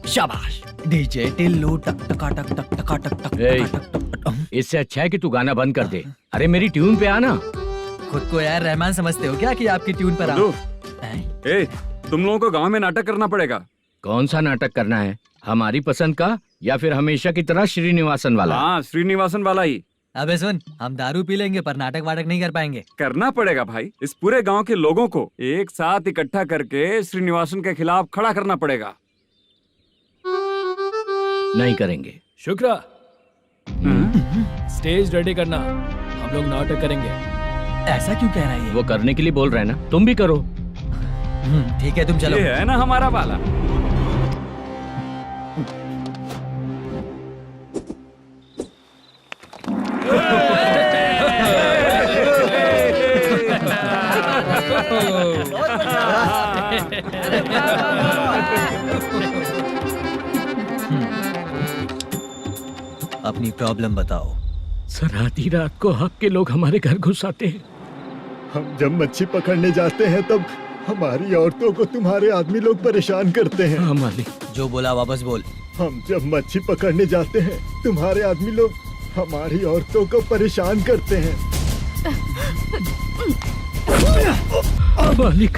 शाबाश डीजे टिल्लू टक टका टक टक टका टक टक टक टक। इससे अच्छा है कि तू गाना बंद कर दे। अरे मेरी ट्यून पे आना। खुद को यार रहमान समझते हो क्या कि आपकी ट्यून पर आओ? ए, तुम लोगों को गांव में नाटक करना पड़ेगा। कौन सा नाटक करना है? हमारी पसंद का या फिर हमेशा की तरह श्रीनिवासन वाला? हाँ, श्रीनिवासन वाला ही। अबे सुन, हम दारू पी लेंगे पर नाटक वाटक नहीं कर पाएंगे। करना पड़ेगा भाई। इस पूरे गांव के लोगों को एक साथ इकट्ठा करके श्रीनिवासन के खिलाफ खड़ा करना पड़ेगा। नहीं करेंगे। शुक्रा, स्टेज रेडी करना, हम लोग नाटक करेंगे। ऐसा क्यों कह रहा है ये? वो करने के लिए बोल रहे हैं ना, तुम भी करो। ठीक है, तुम चलो। ये है ना हमारा वाला। अपनी प्रॉब्लम बताओ। सर, आधी रात को आपके लोग हमारे घर घुस आते हैं। हम जब मच्छी पकड़ने जाते हैं तब हमारी औरतों को तुम्हारे आदमी लोग परेशान करते हैं। हाँ मालिक। जो बोला वापस बोल। हम जब मच्छी पकड़ने जाते हैं तुम्हारे आदमी लोग हमारी औरतों को परेशान करते हैं। मालिक।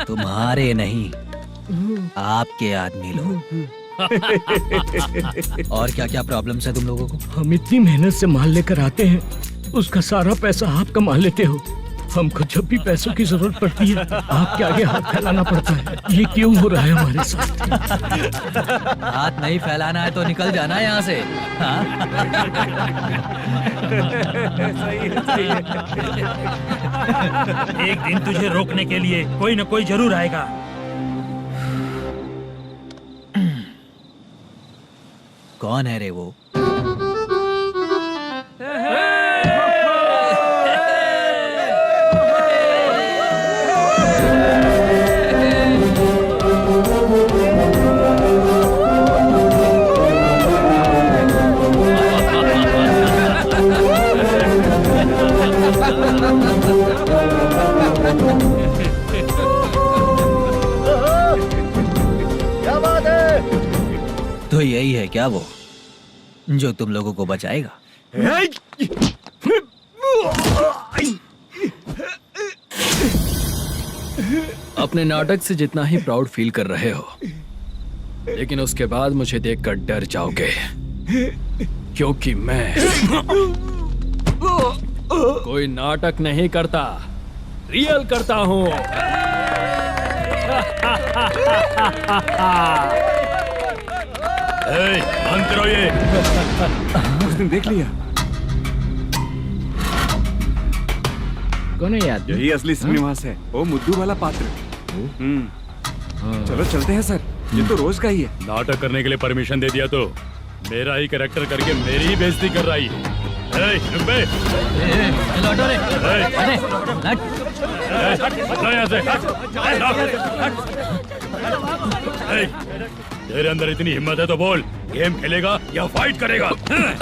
तुम्हारे नहीं, आपके आदमी लोग। और क्या क्या प्रॉब्लम्स है तुम लोगों को? हम इतनी मेहनत से माल लेकर आते हैं, उसका सारा पैसा आप कमा लेते हो। हमको जब भी पैसों की जरूरत पड़ती है आपके आगे हाथ फैलाना पड़ता है। ये क्यों हो रहा है हमारे साथ? हाथ नहीं फैलाना है तो निकल जाना है यहाँ से। एक दिन तुझे रोकने के लिए कोई न कोई जरूर आएगा। कौन है रे वो? तो यही है क्या वो जो तुम लोगों को बचाएगा? अपने नाटक से जितना ही प्राउड फील कर रहे हो, लेकिन उसके बाद मुझे देखकर डर जाओगे, क्योंकि मैं कोई नाटक नहीं करता, रियल करता हूँ। बंद करो ये। उसने देख लिया। कौन है यार? यही असली श्रीनिवास है, वो मुद्दू वाला पात्र। चलो चलते हैं सर, ये तो रोज का ही है। नाटक करने के लिए परमिशन दे दिया तो मेरा ही कैरेक्टर करके मेरी ही बेइज्जती कर रही है। तेरे अंदर इतनी हिम्मत है तो बोल, गेम खेलेगा या फाइट करेगा?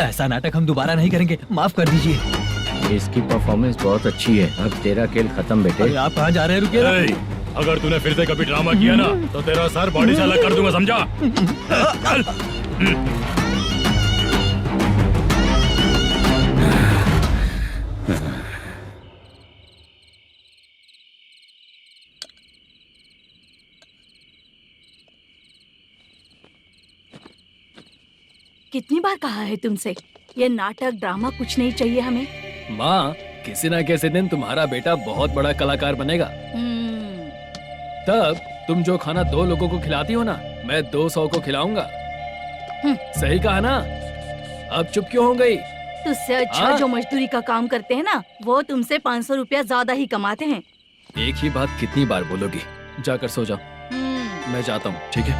ऐसा नाटक हम दोबारा नहीं करेंगे, माफ कर दीजिए। इसकी परफॉर्मेंस बहुत अच्छी है। अब तेरा खेल खत्म बेटे। आप कहाँ जा रहे हैं? रुकिए। अगर तूने फिर से कभी ड्रामा किया ना तो तेरा सर बॉडी से अलग कर दूंगा, समझा? चल। कितनी बार कहा है तुमसे, ये नाटक ड्रामा कुछ नहीं चाहिए हमें। माँ, किसी न किसी दिन तुम्हारा बेटा बहुत बड़ा कलाकार बनेगा। तब तुम जो खाना 2 लोगों को खिलाती हो ना, मैं 200 को खिलाऊंगा। सही कहा ना? अब चुप क्यों हो गई? तुझसे अच्छा जो मजदूरी का काम करते हैं ना, वो तुमसे 500 रुपया ज्यादा ही कमाते हैं। एक ही बात कितनी बार बोलोगी? जाकर सो जाओ। मैं जाता हूँ, ठीक है?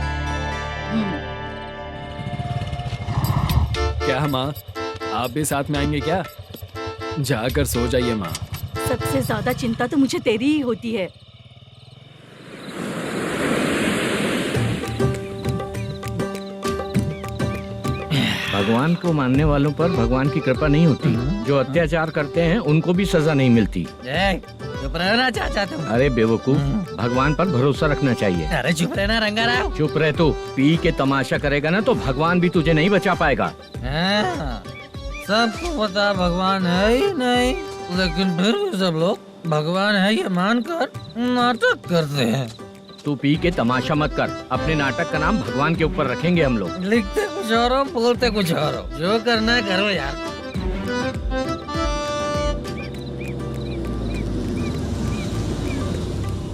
क्या माँ, आप भी साथ में आएंगे क्या? जाकर सो जाइए माँ। सबसे ज्यादा चिंता तो मुझे तेरी ही होती है। भगवान को मानने वालों पर भगवान की कृपा नहीं होती। जो अत्याचार करते हैं उनको भी सजा नहीं मिलती। चुप रहना चाचा तुम। अरे बेवकूफ, भगवान पर भरोसा रखना चाहिए। अरे चुप रहना रंगाराव। चुप रह तू। पी के तमाशा करेगा ना तो भगवान भी तुझे नहीं बचा पाएगा। हाँ, सबको पता भगवान है ही नहीं, लेकिन फिर भी सब लोग भगवान है ये मानकर नाटक करते हैं। तू पी के तमाशा मत कर। अपने नाटक का नाम भगवान के ऊपर रखेंगे हम लोग। लिखते कुछ और हो, बोलते कुछ और हो, जो करना है करो यार।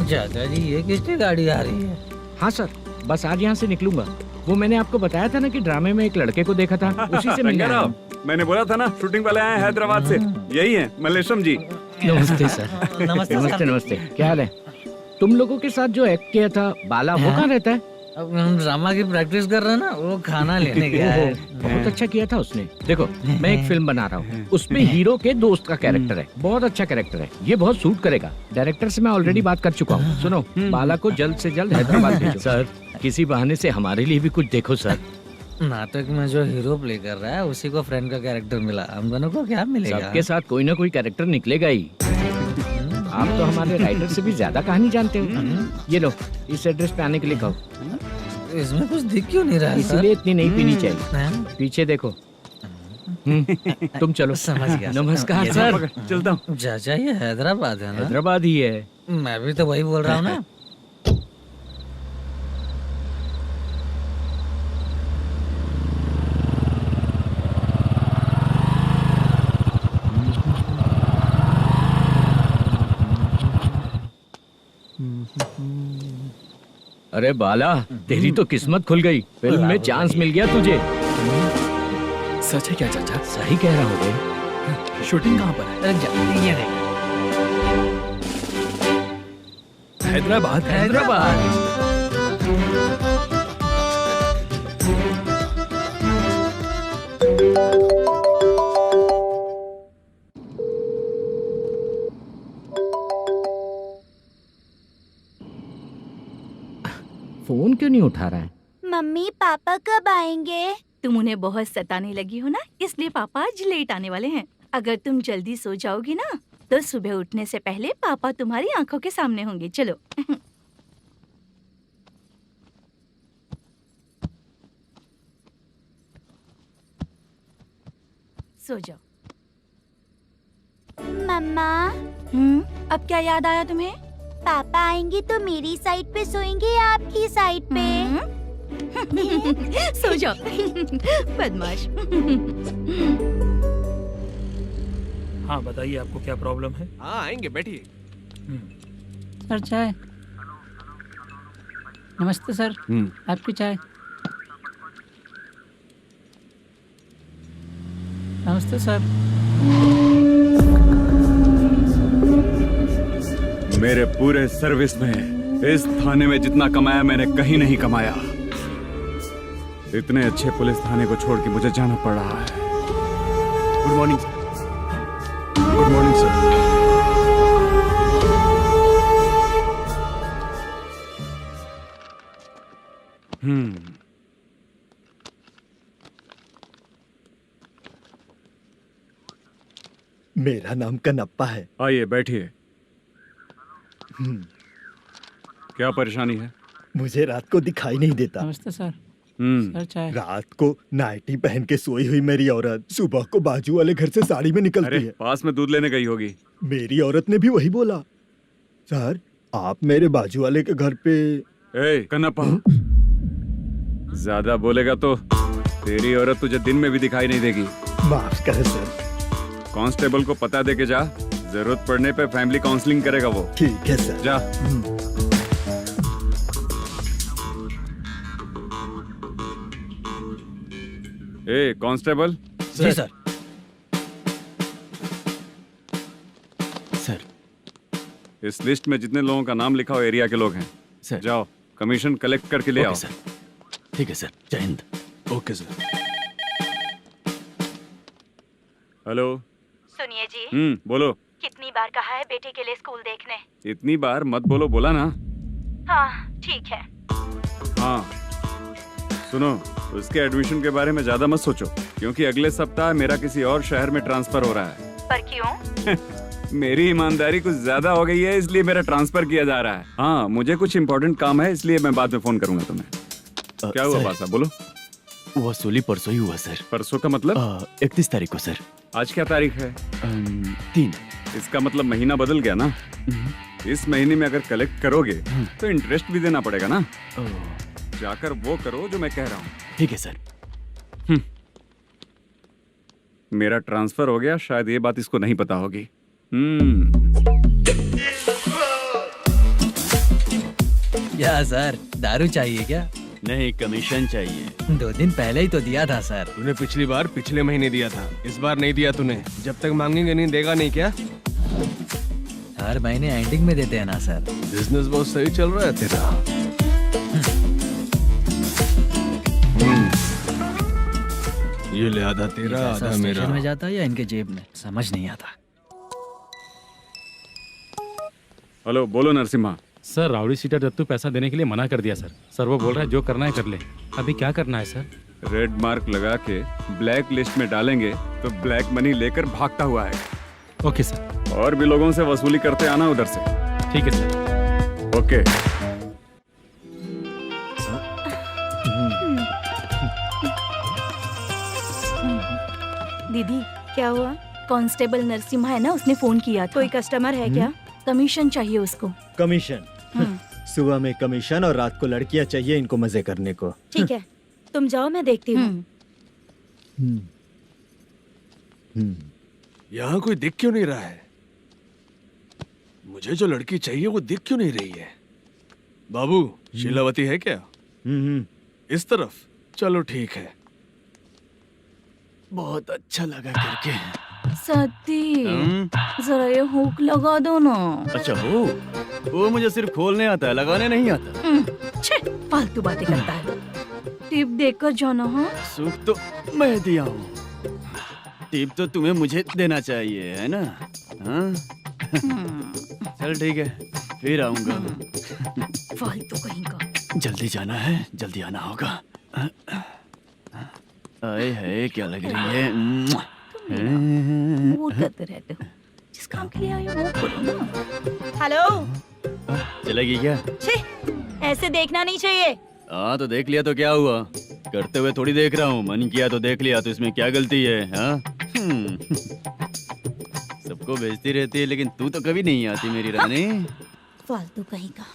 चाचा जी ये किसकी गाड़ी आ रही है? हाँ सर, बस आज यहाँ से निकलूंगा। वो मैंने आपको बताया था ना कि ड्रामे में एक लड़के को देखा था, उसी से मिलने आया हूँ। मैंने बोला था ना शूटिंग वाले आए हैं हैदराबाद से। यही है मल्लेशम जी। नमस्ते सर। नमस्ते नमस्ते। क्या हाल है? तुम लोगों के साथ जो एक्ट किया था बाला, वो कहाँ रहता है? अब हम ड्रामा की प्रैक्टिस कर रहे हैं ना, वो खाना लेने गया है। बहुत अच्छा किया था उसने। देखो मैं एक फिल्म बना रहा हूँ, उसमें हीरो के दोस्त का कैरेक्टर है। बहुत अच्छा कैरेक्टर है, ये बहुत सूट करेगा। डायरेक्टर से मैं ऑलरेडी बात कर चुका हूँ। सुनो, बाला को जल्द से जल्द हैदराबाद भेजो। सर किसी बहाने से हमारे लिए भी कुछ देखो सर। नाटक में जो हीरो प्ले कर रहा है उसी को फ्रेंड का कैरेक्टर मिला, हम दोनों को क्या मिलेगा? सबके साथ कोई ना कोई कैरेक्टर निकलेगा ही। आप तो हमारे राइटर से भी ज्यादा कहानी जानते हो। ये लो, इस एड्रेस पे आने के लिए कहो। इसमें कुछ दिख क्यों नहीं रहा है सर? इसलिए इतनी नहीं पीनी चाहिए। पीछे देखो। तुम चलो। समझ गया। नमस्कार सर। चलता हूँ। चाचा ये हैदराबाद है ना? हैदराबाद ही है। मैं भी तो वही बोल रहा हूँ ना। अरे बाला, तेरी तो किस्मत खुल गई। फिल्म में चांस मिल गया तुझे। सच है क्या चाचा? सही कह रहा हो। शूटिंग कहाँ पर है? अरे ये देख। हैदराबाद। हैदराबाद। फोन क्यों नहीं उठा रहा है? मम्मी पापा कब आएंगे? तुम उन्हें बहुत सताने लगी हो ना, इसलिए पापा आज लेट आने वाले हैं। अगर तुम जल्दी सो जाओगी ना तो सुबह उठने से पहले पापा तुम्हारी आंखों के सामने होंगे। चलो। सो जाओ। मम्मा अब क्या याद आया तुम्हें? पापा आएंगे तो मेरी साइड पे सोएंगे या आपकी साइड पे? सो जाओ। बदमाश। हाँ बताइए आपको क्या प्रॉब्लम है? हाँ आएंगे, बैठिए। सर चाय। नमस्ते सर, आपकी चाय। नमस्ते सर। मेरे पूरे सर्विस में इस थाने में जितना कमाया मैंने कहीं नहीं कमाया। इतने अच्छे पुलिस थाने को छोड़ के मुझे जाना पड़ रहा है। Good morning sir. Good morning sir. मेरा नाम कनप्पा है। आइए बैठिए। क्या परेशानी है? मुझे रात को दिखाई नहीं देता। नमस्ते सर। सर चाय। रात को नाइटी पहन के सोई हुई मेरी औरत सुबह को बाजू वाले घर से साड़ी में निकलती अरे है। पास में दूध लेने गई होगी। मेरी औरत ने भी वही बोला। सर आप मेरे बाजू वाले के घर पे। ए कन्नप्पा, ज्यादा बोलेगा तो तेरी औरत तुझे दिन में भी दिखाई नहीं देगी। माफ करें सर। कांस्टेबल को पता दे के जा, जरूरत पड़ने पे फैमिली काउंसलिंग करेगा वो। ठीक है सर। जा। ए कांस्टेबल। जी सर। सर। इस लिस्ट में जितने लोगों का नाम लिखा हो एरिया के लोग हैं। सर। जाओ कमीशन कलेक्ट करके ले आओ। सर। ठीक है सर, जय हिंद। Okay sir. हेलो। सुनिए जी। बोलो। कितनी बार कहा है बेटे के लिए स्कूल देखने? इतनी बार मत बोलो, बोला ना। हाँ ठीक है। हाँ सुनो, उसके एडमिशन के बारे में ज्यादा मत सोचो, क्योंकि अगले सप्ताह मेरा किसी और शहर में ट्रांसफर हो रहा है। पर क्यों? मेरी ईमानदारी कुछ ज्यादा हो गई है, इसलिए मेरा ट्रांसफर किया जा रहा है। हाँ, मुझे कुछ इम्पोर्टेंट काम है, इसलिए मैं बाद में फोन करूंगा तुम्हें। क्या हुआ बासा, बोलो। वसूली परसों ही हुआ सर। परसों का मतलब? 31 तारीख को सर। आज क्या तारीख है? 3। इसका मतलब महीना बदल गया ना। इस महीने में अगर कलेक्ट करोगे तो इंटरेस्ट भी देना पड़ेगा ना। जाकर वो करो जो मैं कह रहा हूँ। ठीक है सर। मेरा ट्रांसफर हो गया, शायद ये बात इसको नहीं पता होगी। क्या सर, दारू चाहिए क्या? नहीं, कमीशन चाहिए। 2 दिन पहले ही तो दिया था सर। तूने पिछली बार पिछले महीने दिया था, इस बार नहीं दिया तूने। जब तक मांगेंगे नहीं, देगा नहीं क्या? हर महीने एंडिंग में देते हैं ना सर। बिजनेस बहुत सही चल रहा है तेरा। ये ले आधा तेरा, आधा मेरा। स्टेशन में जाता है या इनके जेब में, समझ नहीं आता। हेलो, बोलो Narasimha. Sir, rowdy seater Dattu पैसा देने के लिए मना कर दिया सर। सर वो बोल रहा है जो करना है कर ले। अभी क्या करना है सर? रेड मार्क लगा के ब्लैक लिस्ट में डालेंगे तो ब्लैक मनी लेकर भागता हुआ है। Okay sir. और भी लोगों से वसूली करते आना उधर से। ठीक है सर। ओके। दीदी, क्या हुआ? कांस्टेबल नरसिम्हा है ना, उसने फोन किया था। कोई कस्टमर है क्या? कमीशन चाहिए उसको। कमीशन? सुबह में कमीशन और रात को लड़कियां चाहिए इनको मजे करने को। ठीक है, तुम जाओ, मैं देखती हूँ। यहाँ कोई दिख क्यों नहीं रहा है? मुझे जो लड़की चाहिए वो दिख क्यों नहीं रही है? बाबू, शीलावती है क्या? इस तरफ? चलो ठीक है। बहुत अच्छा लगा करके। सती, जरा ये हुक लगा दो ना। अच्छा, वो मुझे सिर्फ खोलने आता है, लगाने नहीं आता। छे, फालतू बातें करता है। टिप देकर जाना। हाँ, सूप तो मैं दिया हूँ, टिप तो तुम्हें मुझे देना चाहिए, है ना? हाँ? चल ठीक है, फिर आऊंगा। फालतू कहीं का। जल्दी जाना है, जल्दी आना होगा। आए है, क्या लग रही है? मूड करते रहते हो। जिस काम के लिए आए हो वो करो ना। हेलो, चलेगी क्या? छे, ऐसे देखना नहीं चाहिए। हाँ, तो देख लिया तो क्या हुआ? करते हुए थोड़ी देख रहा हूँ, मन किया तो देख लिया, तो इसमें क्या गलती है? हाँ? सबको भेजती रहती है, लेकिन तू तो कभी नहीं आती मेरी रानी। फालतू कहीं का।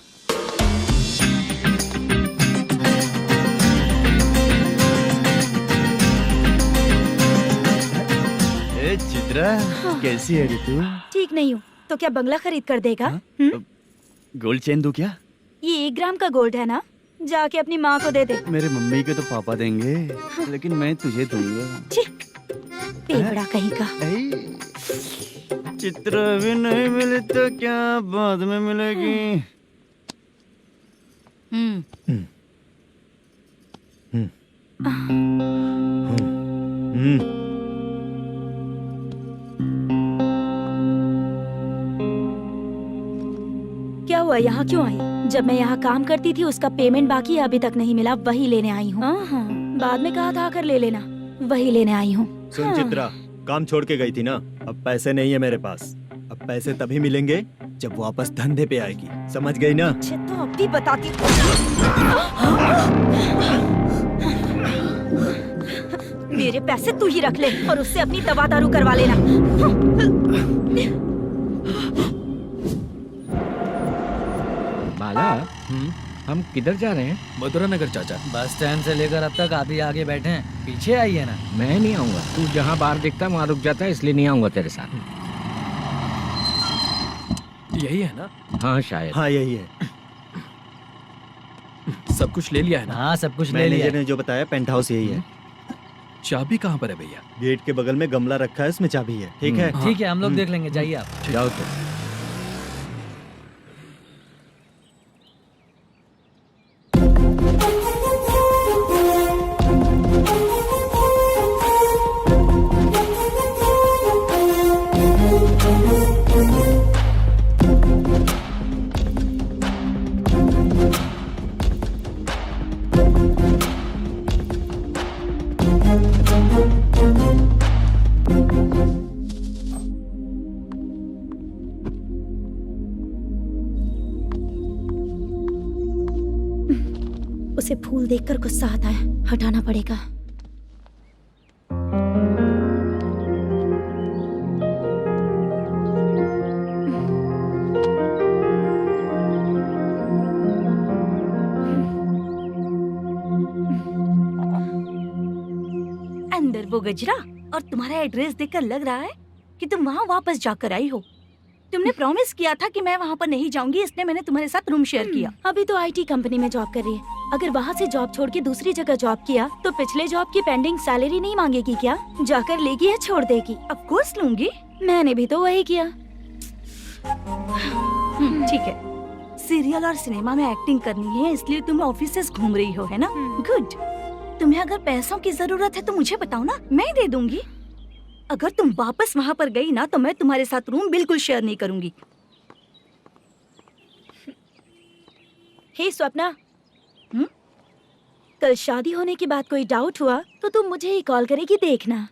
चित्रा, कैसी है रे तू? ठीक नहीं हूँ तो क्या बंगला खरीद कर देगा? गोल्ड चेन दूं क्या? ये 1 ग्राम का गोल्ड है ना, जाके अपनी माँ को दे दे। मेरे मम्मी के तो पापा देंगे, लेकिन मैं तुझे दूंगा। पेपड़ा कहीं का। चित्रा भी नहीं मिली तो क्या बाद में मिलेगी? क्या हुआ, यहाँ क्यों आई? जब मैं यहाँ काम करती थी उसका पेमेंट बाकी है, अभी तक नहीं मिला, वही लेने आई हूँ। बाद में कहा था आकर ले लेना, वही लेने आई हूँ। सुन चित्रा, काम छोड़ के गई थी ना, अब पैसे नहीं है मेरे पास। अब पैसे तभी मिलेंगे जब वापस धंधे पे आएगी, समझ गई ना? अच्छा, तो अब भी बताती हूँ। मेरे पैसे तू ही रख ले और उससे अपनी दवा दारू करवा लेना। बाला, हम किधर जा रहे हैं? मथुरा नगर चाचा। बस स्टैंड से लेकर अब तक आप ही आगे बैठे हैं, पीछे आइए ना। मैं नहीं आऊंगा, तू जहाँ बाहर दिखता है वहाँ रुक जाता है, इसलिए नहीं आऊंगा तेरे साथ। यही है ना? हाँ शायद। हाँ यही है। सब कुछ ले लिया है ना? हाँ, सब कुछ ले लिया। मैनेजर ने जो बताया पेंट हाउस यही है। चाबी कहाँ पर है भैया? गेट के बगल में गमला रखा है, उसमें चाबी है। ठीक है? ठीक है, हम लोग देख लेंगे, जाइए आप। जाओ तो। से फूल देखकर गुस्सा आता है, हटाना पड़ेगा। अंदर वो गजरा और तुम्हारा एड्रेस देखकर लग रहा है कि तुम वहाँ वापस जाकर आई हो। तुमने प्रॉमिस किया था कि मैं वहाँ पर नहीं जाऊंगी, इसलिए मैंने तुम्हारे साथ रूम शेयर किया। अभी तो आईटी कंपनी में जॉब कर रही है। अगर वहाँ से जॉब छोड़ के दूसरी जगह जॉब किया तो पिछले जॉब की पेंडिंग सैलरी नहीं मांगेगी क्या? जाकर लेगी या छोड़ देगी? ऑफ कोर्स लूंगी। मैंने भी तो वही किया। ठीक है, सीरियल और सिनेमा में एक्टिंग करनी है इसलिए तुम ऑफिसेस घूम रही हो, है ना? गुड। तुम्हें अगर पैसों की जरूरत है तो मुझे बताओ ना, मैं दे दूंगी। अगर तुम वापस वहाँ पर गई ना तो मैं तुम्हारे साथ रूम बिल्कुल शेयर नहीं करूंगी। हे स्वप्ना, कल शादी होने की बात कोई डाउट हुआ तो तुम मुझे ही कॉल करेगी, देखना।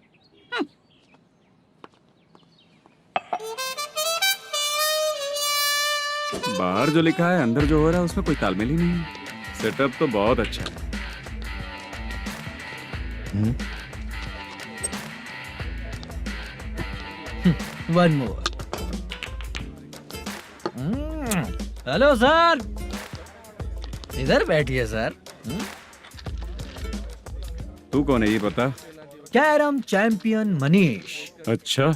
बाहर जो लिखा है अंदर जो हो रहा है उसमें कोई तालमेल ही नहीं है। सेटअप तो बहुत अच्छा है। One more. हेलो सर, इधर बैठिए सर। तू कौन है ये बता? Carrom champion Manish. अच्छा,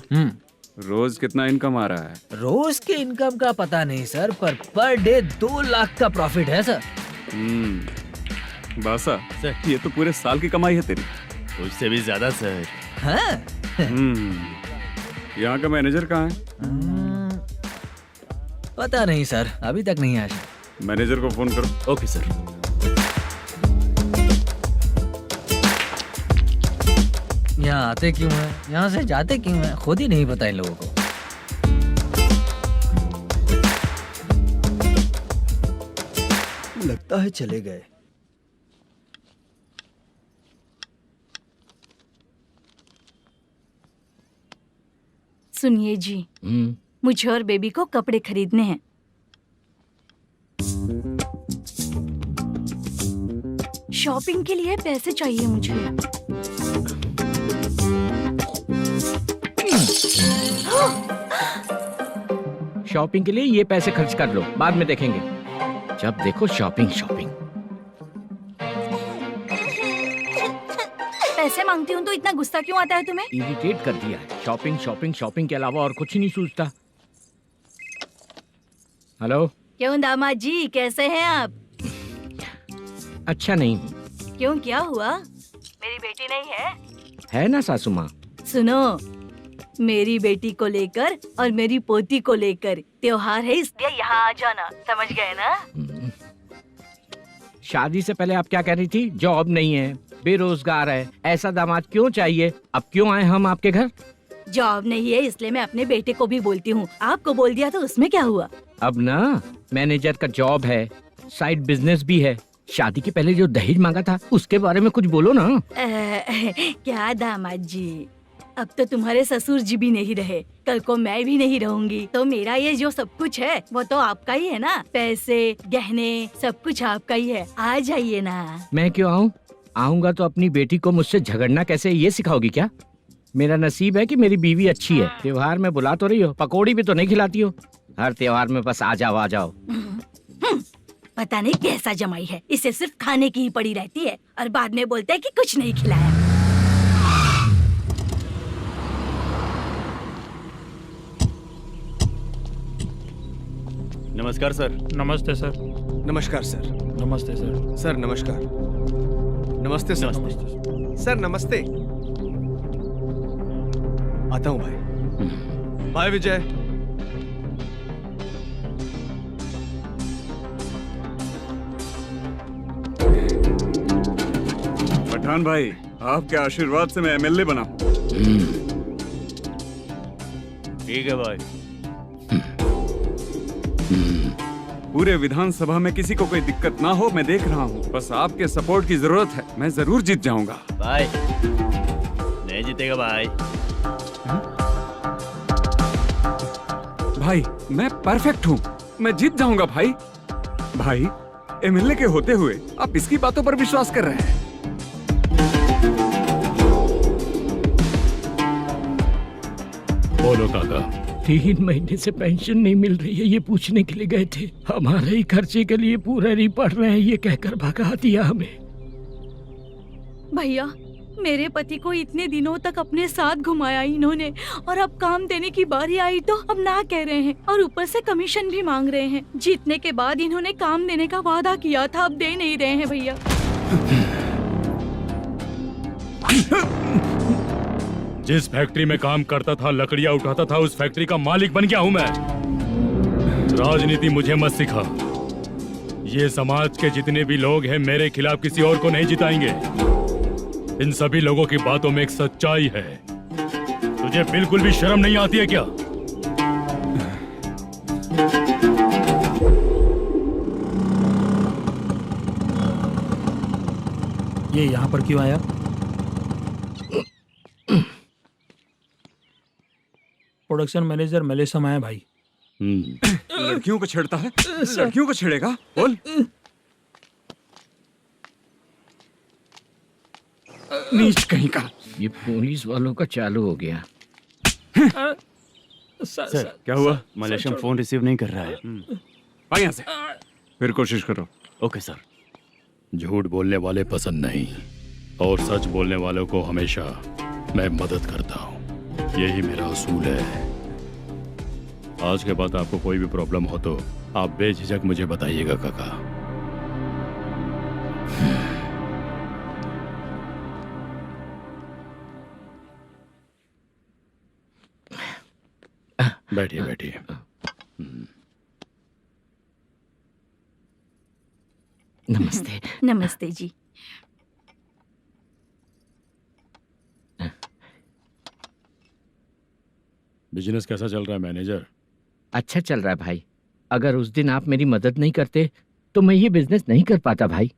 रोज कितना इनकम आ रहा है? रोज के इनकम का पता नहीं सर, पर डे 2 लाख का प्रॉफिट है सर। बासा सर, ये तो पूरे साल की कमाई है तेरी। उससे भी ज्यादा सर। हाँ? यहाँ का मैनेजर कहाँ है? पता नहीं सर, अभी तक नहीं आया। मैनेजर को फोन करो। Okay sir. यहाँ आते क्यों हैं, यहाँ से जाते क्यों हैं, खुद ही नहीं पता इन लोगों को। लगता है चले गए। सुनिए जी, मुझे और बेबी को कपड़े खरीदने हैं। शॉपिंग के लिए पैसे चाहिए मुझे। शॉपिंग के लिए ये पैसे खर्च कर लो, बाद में देखेंगे। जब देखो शॉपिंग शॉपिंग। पैसे मांगती हूँ तो इतना गुस्सा क्यों आता है तुम्हें? इरिटेट कर दिया है। शॉपिंग शॉपिंग शॉपिंग के अलावा और कुछ ही नहीं सूझता। हेलो। क्यों दामाद जी, कैसे हैं आप? अच्छा नहीं। क्यों, क्या हुआ? मेरी बेटी नहीं है? है ना सासू माँ। सुनो, मेरी बेटी को लेकर और मेरी पोती को लेकर त्योहार है, इसलिए यहाँ आ जाना, समझ गए ना? शादी से पहले आप क्या कह रही थी? जॉब नहीं है, बेरोजगार है, ऐसा दामाद क्यों चाहिए? अब क्यों आए हम आपके घर? जॉब नहीं है इसलिए मैं अपने बेटे को भी बोलती हूँ। आपको बोल दिया तो उसमें क्या हुआ? अब ना मैनेजर का जॉब है, साइड बिजनेस भी है। शादी के पहले जो दहेज मांगा था उसके बारे में कुछ बोलो ना। क्या दामाद जी, अब तो तुम्हारे ससुर जी भी नहीं रहे, कल को मैं भी नहीं रहूंगी, तो मेरा ये जो सब कुछ है वो तो आपका ही है ना। पैसे, गहने, सब कुछ आपका ही है। आ जाइए ना। मैं क्यों आऊँ? आऊंगा तो अपनी बेटी को मुझसे झगड़ना कैसे ये सिखाओगी क्या? मेरा नसीब है कि मेरी बीवी अच्छी है। त्योहार में बुला तो रही हो, पकौड़ी भी तो नहीं खिलाती हो। हर त्योहार में बस आ जाओ आ जाओ। पता नहीं कैसा जमाई है, इसे सिर्फ खाने की ही पड़ी रहती है और बाद में बोलते हैं कि कुछ नहीं खिलाया। नमस्कार सर। नमस्ते सर। नमस्कार सर। नमस्ते सर। सर नमस्कार। नमस्ते सर। सर नमस्ते। आता हूँ भाई। बाय विजय। पठान भाई, आपके आशीर्वाद से मैं एमएलए बना। ठीक है भाई। पूरे विधानसभा में किसी को कोई दिक्कत ना हो, मैं देख रहा हूँ। बस आपके सपोर्ट की जरूरत है, मैं जरूर जीत जाऊंगा। भाई नहीं जीतेगा भाई। भाई मैं परफेक्ट हूँ, मैं जीत जाऊंगा भाई। भाई एमएलए के होते हुए आप इसकी बातों पर विश्वास कर रहे हैं? बोलो काका। 3 महीने से पेंशन नहीं मिल रही है, ये पूछने के लिए गए थे। हमारे ही खर्चे के लिए पूरा नहीं पड़ रहे हैं, ये कहकर भगा दिया हमें। भैया, मेरे पति को इतने दिनों तक अपने साथ घुमाया इन्होंने, और अब काम देने की बारी आई तो अब ना कह रहे हैं, और ऊपर से कमीशन भी मांग रहे हैं। जीतने के बाद इन्होंने काम देने का वादा किया था, अब दे नहीं रहे हैं भैया। जिस फैक्ट्री में काम करता था, लकड़ियां उठाता था, उस फैक्ट्री का मालिक बन गया हूं मैं। राजनीति मुझे मत सिखा। ये समाज के जितने भी लोग हैं मेरे खिलाफ किसी और को नहीं जिताएंगे। इन सभी लोगों की बातों में एक सच्चाई है। तुझे बिल्कुल भी शर्म नहीं आती है क्या? ये यहाँ पर क्यों आया? प्रोडक्शन मैनेजर मलेशम आया भाई। लड़कियों को छेड़ता है? लड़कियों को छेड़ेगा? बोल। नीच कहीं का। ये पुलिस वालों का चालू हो गया। सर क्या हुआ? मलेशियन फोन रिसीव नहीं कर रहा है। आ यहाँ से। फिर कोशिश करो। Okay sir. झूठ बोलने वाले पसंद नहीं, और सच बोलने वालों को हमेशा मैं मदद करता हूँ। यही मेरा असूल है। आज के बाद आपको कोई भी प्रॉब्लम हो तो आप बेझिझक मुझे बताइएगा काका। बैठिए बैठिए। नमस्ते। नमस्ते जी। बिजनेस कैसा चल रहा है मैनेजर? अच्छा चल रहा है भाई। अगर उस दिन आप मेरी मदद नहीं करते तो मैं ये बिजनेस नहीं कर पाता भाई।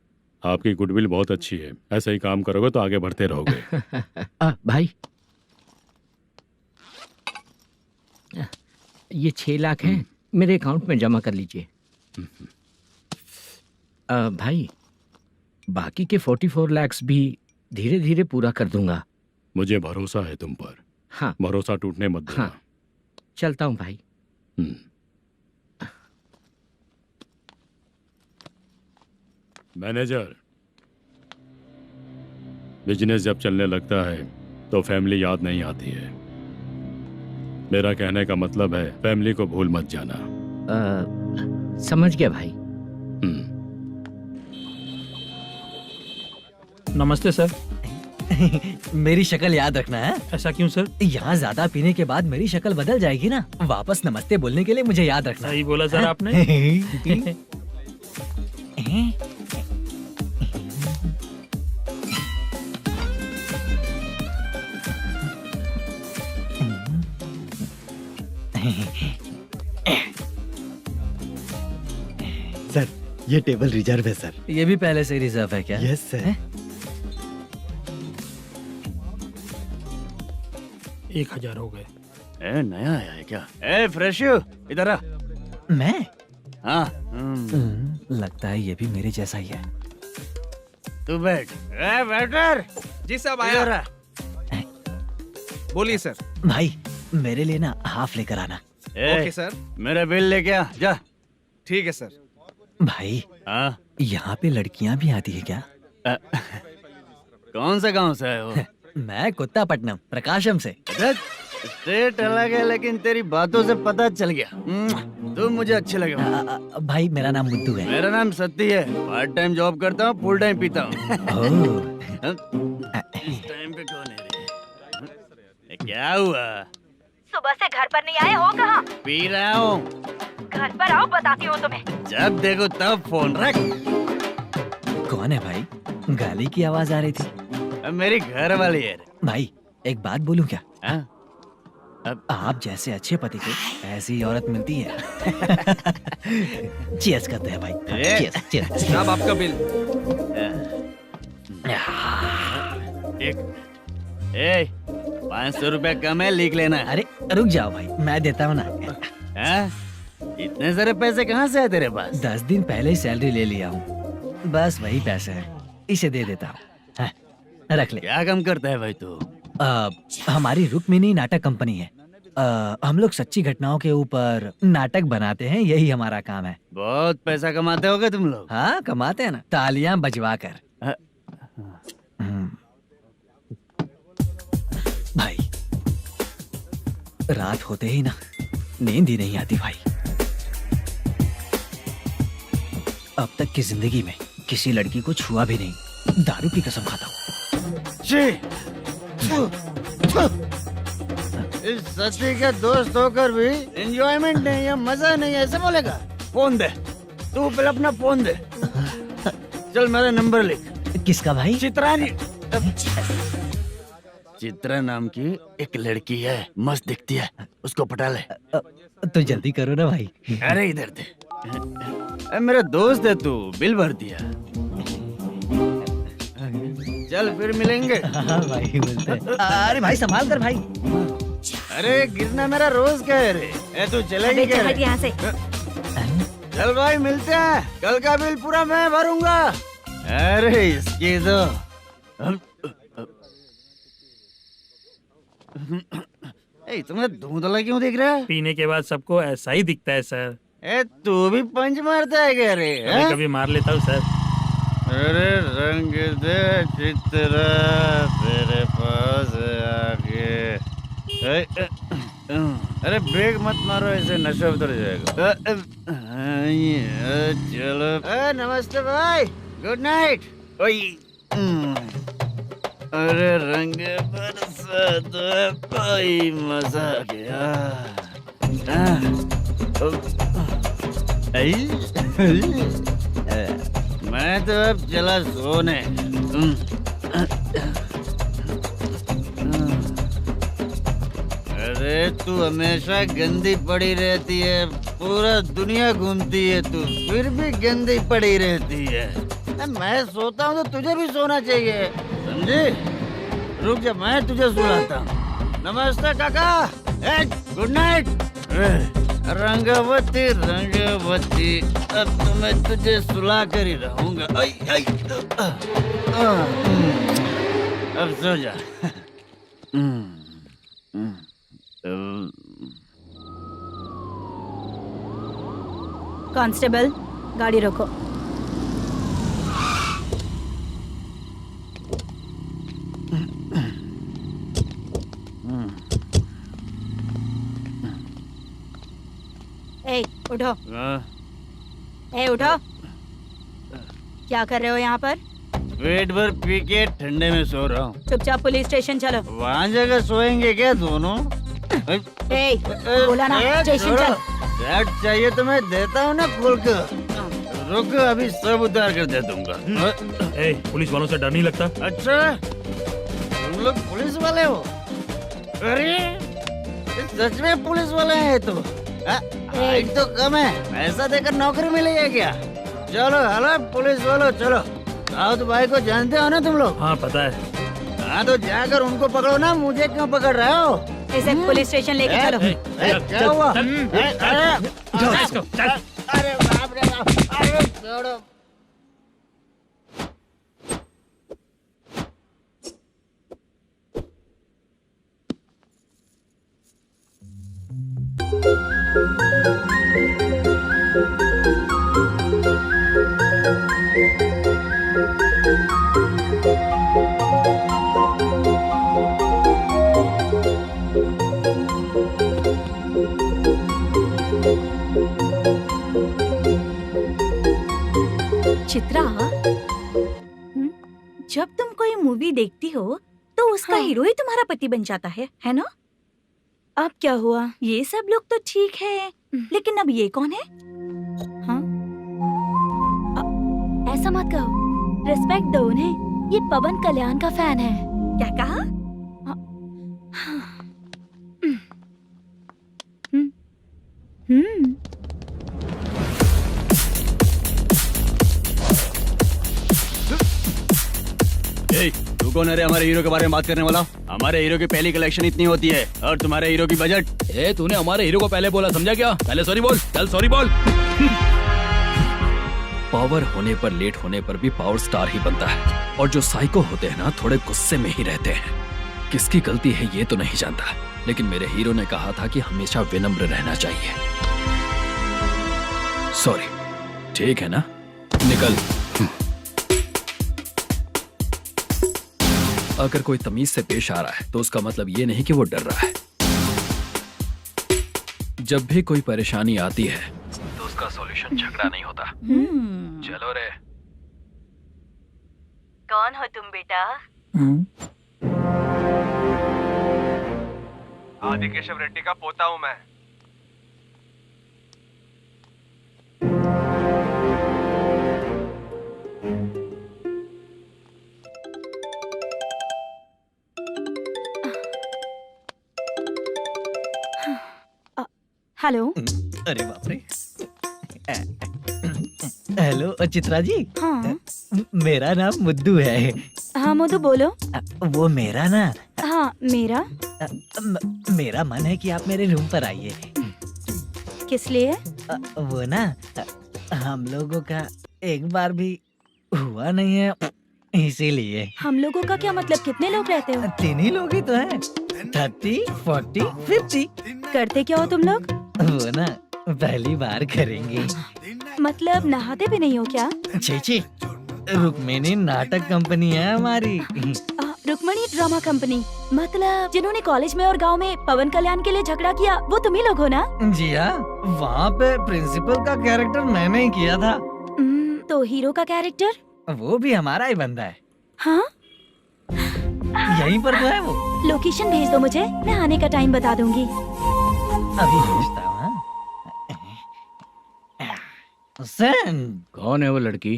आपकी गुडविल बहुत अच्छी है। ऐसे ही काम करोगे तो आगे बढ़ते रहोगे। भाई ये 6 लाख हैं, मेरे अकाउंट में जमा कर लीजिए। भाई बाकी के 44 लाख भी धीरे धीरे पूरा कर दूंगा। मुझे भरोसा है तुम पर। हाँ। भरोसा टूटने मत देना। हाँ। चलता हूँ भाई। मैनेजर, बिजनेस जब चलने लगता है तो फैमिली याद नहीं आती है। मेरा कहने का मतलब है फैमिली को भूल मत जाना। समझ गया भाई। नमस्ते सर। मेरी शक्ल याद रखना है। ऐसा क्यों सर? यहाँ ज्यादा पीने के बाद मेरी शक्ल बदल जाएगी ना। वापस नमस्ते बोलने के लिए मुझे याद रखना। सही बोला सर आपने। सर ये टेबल रिजर्व है सर। ये भी पहले से रिजर्व है क्या? Yes sir. 1000 हो गए। नया आया है क्या? फ्रेश इधर आ। मैं? हाँ। लगता है ये भी मेरे जैसा ही है। तू बैठ। वेटर। जी साहब आया। बोलिए सर। भाई मेरे लिए ना हाफ लेकर आना। Okay sir. मेरा बिल लेके आ जा। ठीक है सर। भाई यहाँ पे लड़कियाँ भी आती है क्या? कौन सा गांव से है वो? मैं कुत्तापट्टनम प्रकाशम से। स्टेट अलग है लेकिन तेरी बातों से पता चल गया। तू मुझे अच्छे लगे। भाई मेरा नाम मुद्दू है। मेरा नाम सत्ती है। पार्ट टाइम जॉब करता हूँ, फुल टाइम पीता हूँ। इस टाइम पे कौन है? क्या हुआ? सुबह से घर पर नहीं आए हो? कहाँ? पी रहा हूँ। घर पर आओ, बताती हूँ तुम्हें। जब देखो तब फोन रख। कौन है भाई? गाली की आवाज आ रही थी। मेरी घर वाली है। भाई एक बात बोलूं क्या? अब आप जैसे अच्छे पति को ऐसी औरत मिलती है। चीयर्स करते हैं भाई। Cheers cheers. साहब आपका बिल। एक 500 रुपया कम है, लिख लेना। अरे रुक जाओ भाई, मैं देता हूँ ना। इतने सारे पैसे कहाँ से आए तेरे पास? 10 दिन पहले ही सैलरी ले लिया हूँ, बस वही पैसे है, इसे दे देता हूँ। हाँ, रख ले। क्या काम करता है भाई तू? हमारी रुक्मिणी नाटक कंपनी है। हम लोग सच्ची घटनाओं के ऊपर नाटक बनाते हैं, यही हमारा काम है। बहुत पैसा कमाते होगे तुम लोग। हाँ, कमाते हैं ना, तालियां बजवा कर। भाई, रात होते ही ना नींद ही नहीं आती भाई। अब तक की जिंदगी में किसी लड़की को छुआ भी नहीं, दारू की कसम खाता हूँ। इस सती के दोस्त होकर भी एंजॉयमेंट नहीं है, मजा नहीं है, ऐसे बोलेगा? फोन दे, तू पहले अपना फोन दे। चल मेरा नंबर लिख। किसका भाई? चित्रानी। चित्रा नाम की एक लड़की है, मस्त दिखती है, उसको पटा ले। तो जल्दी करो ना भाई। अरे इधर दे। मेरा दोस्त है तू, बिल भर दिया। चल फिर मिलेंगे। हाँ भाई, मिलते हैं। अरे भाई संभाल कर भाई। अरे गिरना मेरा रोज का है रे। तू चलेगी क्या? यहाँ से। चल भाई मिलते हैं, कल का बिल पूरा मैं भरूंगा। अरे इसकी तो तुम्हें धुंधला क्यों दिख रहा है? पीने के बाद सबको ऐसा ही दिखता है सर। तू भी पंच मारता है क्या रे? कभी कभी मार लेता हूँ सर। अरे रंग दे चित्रा तेरे पास आके। अरे ब्रेक मत मारो, ऐसे नशा उतर जाएगा। चलो। नमस्ते भाई, गुड नाइट। अरे रंग बरसात भाई, मजा आ गया। मैं तो अब चला सोने। अरे तू हमेशा गंदी पड़ी रहती है, पूरा दुनिया घूमती है तू, फिर भी गंदी पड़ी रहती है। मैं सोता हूँ तो तुझे भी सोना चाहिए, समझे? रुक जा, मैं तुझे सुलाता हूँ। नमस्ते काका, गुड नाइट। रंगवती रंगवती, अब तो मैं तुझे सुला कर ही रहूंगा। अब सो जा। कांस्टेबल, गाड़ी रोको। ए, उठो। उठो। क्या कर रहे हो यहाँ पर? पेट भर पी के ठंडे में सो रहा हूँ। चुपचाप पुलिस स्टेशन चलो। वहाँ जगह सोएंगे क्या दोनों? बोला ना, स्टेशन चल। शर्ट चाहिए तो मैं देता हूँ ना खोल कर। रुक, अभी सब उतार कर दे दूंगा। पुलिस वालों से डर नहीं लगता? अच्छा, तुम लोग पुलिस वाले हो? अरे सच में पुलिस वाले हैं तो? हाइट तो कम है, पैसा देकर नौकरी मिली है क्या? चलो हेलो पुलिस वालों, चलो। दाऊद भाई को जानते हो ना तुम लोग? हाँ पता है। हाँ तो जाकर उनको पकड़ो ना, मुझे क्यों पकड़ रहे हो? इसे पुलिस स्टेशन लेके चलो। क्या हुआ? अरे बाप रे बाप, अरे छोड़ो। चित्रा, जब तुम कोई मूवी देखती हो तो उसका हीरो ही तुम्हारा पति बन जाता है ना? अब क्या हुआ? ये सब लोग तो ठीक है, लेकिन अब ये कौन है? हाँ? ऐसा मत कहो, रिस्पेक्ट दो उन्हें। ये पवन कल्याण का फैन है। क्या कहा? तू कौन है रे हमारे हीरो के बारे में बात करने वाला? हमारे हीरो की पहली कलेक्शन इतनी होती है और तुम्हारे हीरो की बजट। ए तूने हमारे हीरो को पहले बोला, समझा क्या? पहले सॉरी बोल, चल सॉरी बोल। पावर होने पर लेट होने पर भी पावर स्टार ही बनता है, और जो साइको होते हैं ना थोड़े गुस्से में ही रहते हैं। किसकी गलती है ये तो नहीं जानता, लेकिन मेरे हीरो ने कहा था कि हमेशा विनम्र रहना चाहिए। सॉरी, ठीक है ना, निकल। अगर कोई तमीज से पेश आ रहा है तो उसका मतलब ये नहीं कि वो डर रहा है। जब भी कोई परेशानी आती है तो उसका सॉल्यूशन झगड़ा नहीं होता। चलो रे। कौन हो तुम बेटा? आदि केशव रेड्डी का पोता हूँ मैं। हेलो। अरे बाप रे। हेलो चित्रा जी। हाँ मेरा नाम मुद्दू है। हाँ मधु बोलो। वो मेरा ना हाँ मेरा। मेरा मन है कि आप मेरे रूम पर आइए। किस लिए? वो ना हम लोगों का एक बार भी हुआ नहीं है, इसीलिए। हम लोगों का क्या मतलब? कितने लोग रहते हो? 3 ही लोग ही तो हैं। 30, 40, 50। करते क्या हो तुम लोग? वो ना पहली बार करेंगे। मतलब नहाते भी नहीं हो क्या? छी, रुक्मिणी नाटक कंपनी है हमारी। Rukmani drama company? मतलब जिन्होंने कॉलेज में और गांव में पवन कल्याण के लिए झगड़ा किया वो तुम ही लोग हो ना? जी हाँ, वहाँ पे प्रिंसिपल का कैरेक्टर मैंने ही किया था। तो हीरो का कैरेक्टर? वो भी हमारा ही बंदा है। हाँ यहीं पर तो है वो। लोकेशन भेज दो मुझे, मैं आने का टाइम बता दूंगी। अभी भेजता हूँ। कौन है वो लड़की?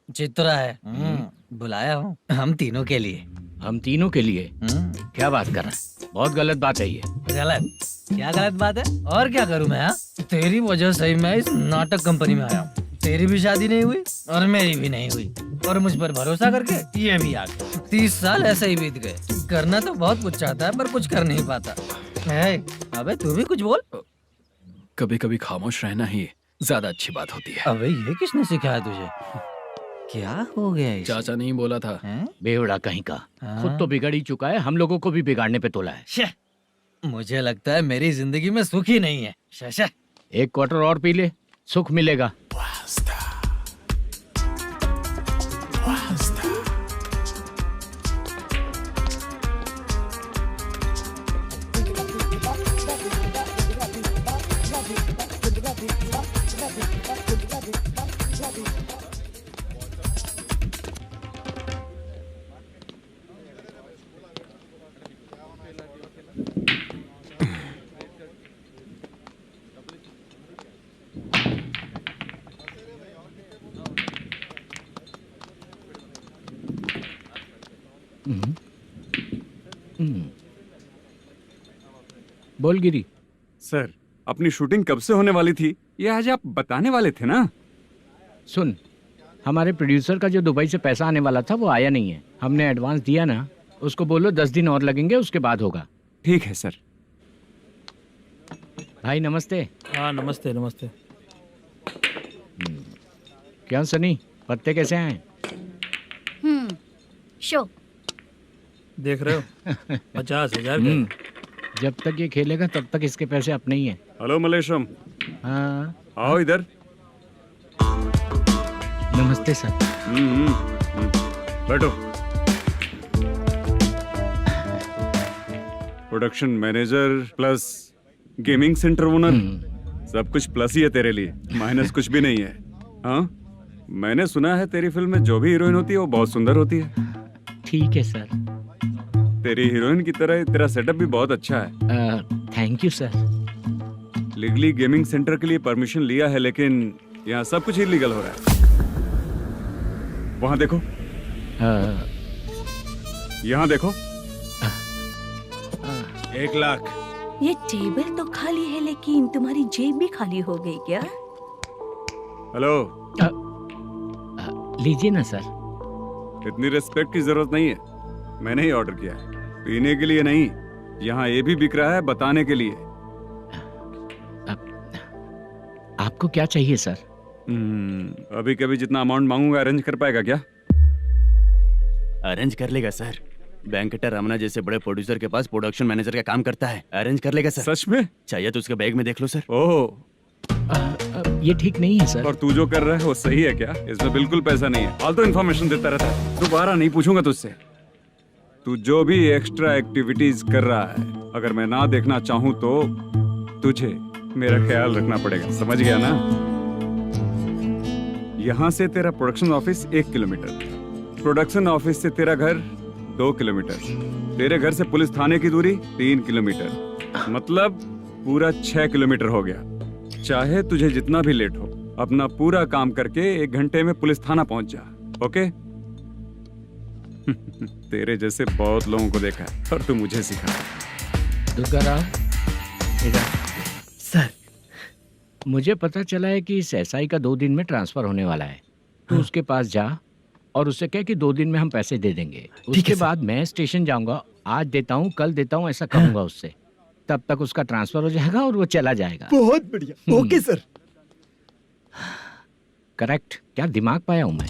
चित्रा है। बुलाया हूँ हम तीनों के लिए। हम तीनों के लिए? क्या बात कर रहा है? बहुत गलत बात है ये। गलत? क्या गलत बात है? और क्या करूँ मैं? तेरी वजह से ही मैं इस नाटक कंपनी में आया हूँ। तेरी भी शादी नहीं हुई और मेरी भी नहीं हुई, और मुझ पर भरोसा करके ये भी आ गया। 30 साल ऐसे ही बीत गए। करना तो बहुत कुछ चाहता है पर कुछ कर नहीं पाता है। अबे तू भी कुछ बोल। कभी कभी खामोश रहना ही ज्यादा अच्छी बात होती है। अबे ये किसने सिखाया तुझे? क्या हो गया इसे? चाचा नहीं बोला था। बेवड़ा कहीं का। खुद तो बिगड़ ही चुका है, हम लोगों को भी बिगाड़ने पे तोला है। मुझे लगता है मेरी जिंदगी में सुख ही नहीं है। शशा, 1 क्वार्टर और पी ले, सुख मिलेगा। बोल गिरी। सर, अपनी शूटिंग कब से होने वाली थी ये आज आप बताने वाले थे ना? सुन, हमारे प्रोड्यूसर का जो दुबई से पैसा आने वाला था वो आया नहीं है। हमने एडवांस दिया ना, उसको बोलो 10 दिन और लगेंगे, उसके बाद होगा। ठीक है सर। भाई नमस्ते। हाँ नमस्ते नमस्ते। क्या सनी, पत्ते कैसे आए? शो देख रहे हो 50,000 का। जब तक ये खेलेगा तब तक इसके पैसे अपने ही हैं। हेलो मलेशम। हाँ आओ इधर। नमस्ते सर। बैठो। Production manager plus gaming centre owner, सब कुछ प्लस ही है तेरे लिए, माइनस कुछ भी नहीं है। हाँ, मैंने सुना है तेरी फिल्म में जो भी हीरोइन होती है वो बहुत सुंदर होती है। ठीक है सर। तेरी हीरोइन की तरह तेरा सेटअप भी बहुत अच्छा है। Thank you sir. Legally gaming centre के लिए परमिशन लिया है, लेकिन यहाँ सब कुछ इलीगल हो रहा है। वहाँ देखो, यहाँ देखो। 1 लाख। ये टेबल तो खाली है लेकिन तुम्हारी जेब भी खाली हो गई क्या? हेलो, लीजिए ना सर। इतनी रिस्पेक्ट की जरूरत नहीं है, मैंने ही ऑर्डर किया है, पीने के लिए नहीं। यहाँ ये भी बिक रहा है बताने के लिए। आपको क्या चाहिए सर? अभी कभी जितना अमाउंट मांगूंगा अरेंज कर पाएगा क्या? अरेंज कर लेगा सर। वेंकटा रमना जैसे बड़े प्रोड्यूसर के पास प्रोडक्शन मैनेजर का काम करता है, अरेंज कर लेगा सर। सच में? चाहिए तो उसके बैग में देख लो सर। ओह, ये ठीक नहीं है सर। और तू जो कर रहा है वो सही है क्या? इसमें बिल्कुल पैसा नहीं है, फालतू इन्फॉर्मेशन देता रहता है। दोबारा नहीं पूछूंगा तुझसे। तू जो भी एक्स्ट्रा एक्टिविटीज कर रहा है, अगर मैं ना देखना चाहूं तो तुझे मेरा ख्याल रखना पड़ेगा, समझ गया ना? यहाँ से तेरा production office 1 kilometre, production office से तेरा घर 2 किलोमीटर, तेरे घर से पुलिस थाने की दूरी 3 किलोमीटर, मतलब पूरा 6 किलोमीटर हो गया। चाहे तुझे जितना भी लेट हो, अपना पूरा काम करके 1 घंटे में पुलिस थाना पहुंच जा, ओके? तेरे जैसे बहुत लोगों को देखा है और तू मुझे सिखा। सर, मुझे पता चला है कि इस एसआई का 2 दिन में ट्रांसफर होने वाला है। तो उसके पास जा और उससे कह कि 2 दिन में हम पैसे दे देंगे। उसके बाद मैं स्टेशन जाऊंगा, आज देता हूँ कल देता हूँ ऐसा कहूंगा उससे। तब तक उसका ट्रांसफर हो जाएगा और वो चला जाएगा। बहुत बढ़िया, ओके सर। करेक्ट। क्या दिमाग पाया हूँ मैं।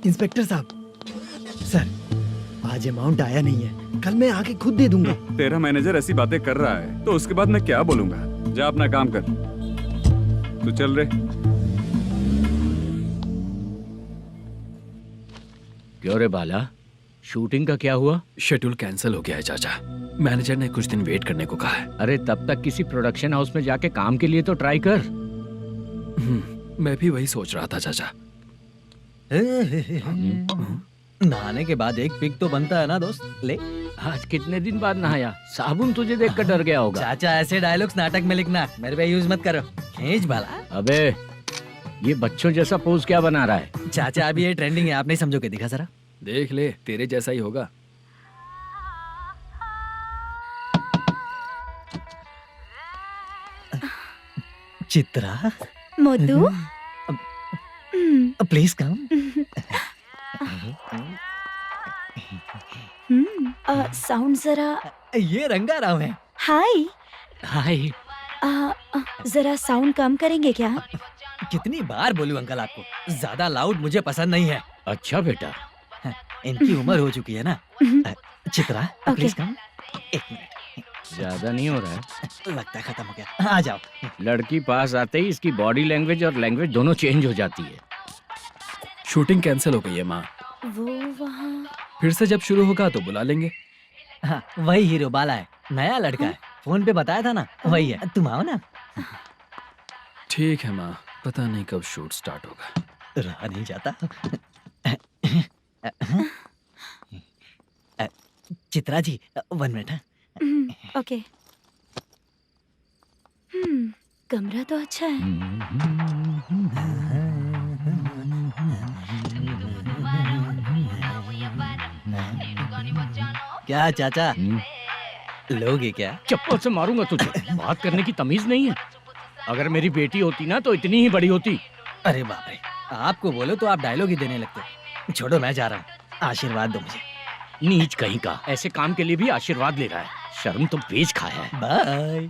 इंस्पेक्टर साहब, सर आज अमाउंट आया नहीं है, कल मैं आके खुद दे दूंगा। तेरा मैनेजर ऐसी बातें कर रहा है तो उसके बाद मैं क्या बोलूंगा? जा अपना काम कर, तू चल रे। क्यों रे बाला, शूटिंग का क्या हुआ? शेड्यूल कैंसिल हो गया है चाचा। मैनेजर ने कुछ दिन वेट करने को कहा है। अरे तब तक किसी प्रोडक्शन हाउस में जाके काम के लिए तो ट्राई कर। मैं भी वही सोच रहा था चाचा। नहाने के बाद एक पिक तो बनता है ना दोस्त। ले, आज कितने दिन बाद नहाया? साबुन तुझे देखकर डर गया होगा। चाचा ऐसे डायलॉग्स नाटक में लिखना, मेरे पे यूज मत करो। खींच बाला। अबे ये बच्चों जैसा पोज क्या बना रहा है? चाचा अभी ये ट्रेंडिंग है, आप नहीं समझोगे, दिखा जरा। देख ले, तेरे जैसा ही होगा। Chitra, Modu, please come. Sound जरा। ये रंगा राव है। हाय। हाय। जरा साउंड कम करेंगे क्या? कितनी बार बोलूं अंकल आपको, ज्यादा लाउड मुझे पसंद नहीं है। अच्छा बेटा, इनकी उम्र हो चुकी है ना। Chitra, please come. 1 मिनट, ज्यादा नहीं हो रहा है? लगता है खत्म हो गया। आ जाओ। लड़की पास आते ही इसकी बॉडी लैंग्वेज और लैंग्वेज दोनों चेंज हो जाती है। शूटिंग कैंसिल हो गई है माँ। वो वहाँ। फिर से जब शुरू होगा तो बुला लेंगे। हाँ, वही हीरो बाला है, नया लड़का है। फोन पे बताया था ना, वही है। तुम आओ ना। ठीक है माँ, पता नहीं कब शूट स्टार्ट होगा। रहा नहीं जाता। चित्रा जी 1 मिनट। ओके। कमरा तो अच्छा है। क्या चाचा, लोगे क्या? चप्पल से मारूंगा तुझे। बात करने की तमीज नहीं है। अगर मेरी बेटी होती ना तो इतनी ही बड़ी होती। अरे बाप रे, आपको बोलो तो आप डायलॉग ही देने लगते। छोड़ो, मैं जा रहा हूँ, आशीर्वाद दो मुझे। नीच कहीं का, ऐसे काम के लिए भी आशीर्वाद ले रहा है। शर्म तो बेच खाया है। बाय।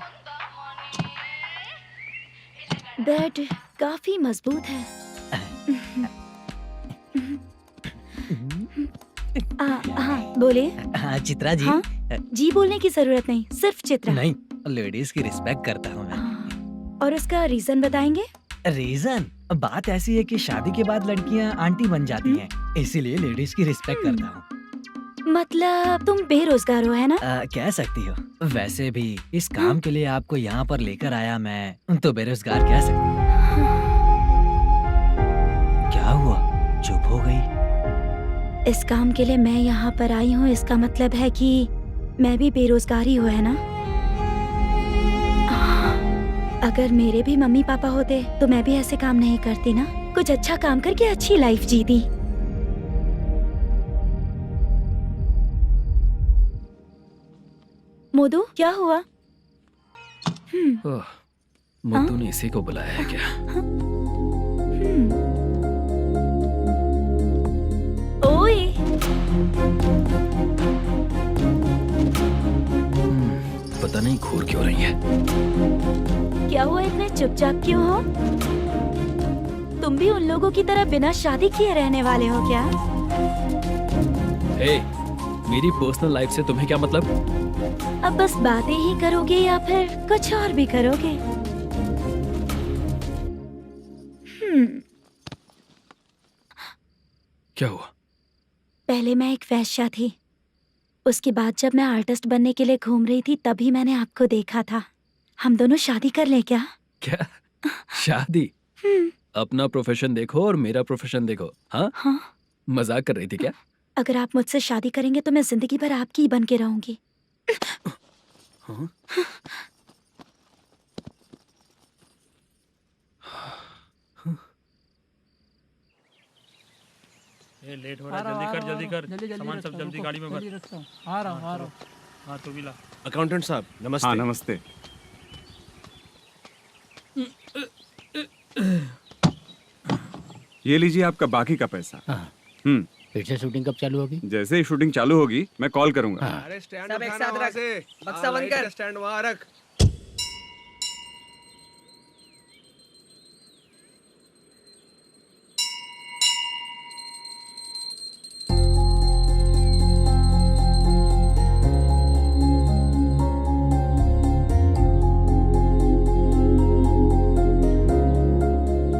बेड काफी मजबूत है। हाँ बोले। हाँ चित्रा जी। हाँ? जी बोलने की जरूरत नहीं, सिर्फ चित्रा। नहीं, लेडीज की रिस्पेक्ट करता हूँ मैं। और उसका रीजन बताएंगे? रीजन बात ऐसी है कि शादी के बाद लड़कियाँ आंटी बन जाती हैं, इसीलिए लेडीज की रिस्पेक्ट करता हूँ। मतलब तुम बेरोजगार हो, है ना? कह सकती हो। वैसे भी इस काम के लिए आपको यहाँ पर लेकर आया मैं, तो बेरोजगार कह सकती हूँ। क्या हुआ, चुप हो गई? इस काम के लिए मैं यहाँ पर आई हूँ, इसका मतलब है कि मैं भी बेरोजगार ही हूँ, है ना? अगर मेरे भी मम्मी पापा होते तो मैं भी ऐसे काम नहीं करती ना। कुछ अच्छा काम करके अच्छी लाइफ जीती। मोदू, क्या हुआ? मुद्दू ने इसी को बुलाया है क्या? पता नहीं घूर क्यों रही है। क्या हुआ, इतने चुपचाप क्यों हो? तुम भी उन लोगों की तरह बिना शादी किए रहने वाले हो क्या? हे, मेरी पर्सनल लाइफ से तुम्हें क्या मतलब? अब बस बातें ही करोगे या फिर कुछ और भी करोगे? क्या हुआ? पहले मैं एक वेश्या थी, उसके बाद जब मैं आर्टिस्ट बनने के लिए घूम रही थी तभी मैंने आपको देखा था। हम दोनों शादी कर लें क्या? क्या शादी? अपना प्रोफेशन देखो और मेरा प्रोफेशन देखो। हाँ हाँ। मजाक कर रही थी क्या? अगर आप मुझसे शादी करेंगे तो मैं जिंदगी भर आपकी ही बन के रहूंगी। हाँ? ये लेट हो रहा है, जल्दी कर सामान सब जल्दी गाड़ी में भर। आ रहा हूँ। हाँ तू भी ला। अकाउंटेंट साहब नमस्ते। हाँ नमस्ते। ये लीजिए आपका बाकी का पैसा। फिर से शूटिंग कब चालू होगी? जैसे ही शूटिंग चालू होगी मैं कॉल करूंगा। अरे स्टैंड सब एक उठाना साथ वहाँ रख। से। बक्सा बंद कर। स्टैंड वहाँ रख।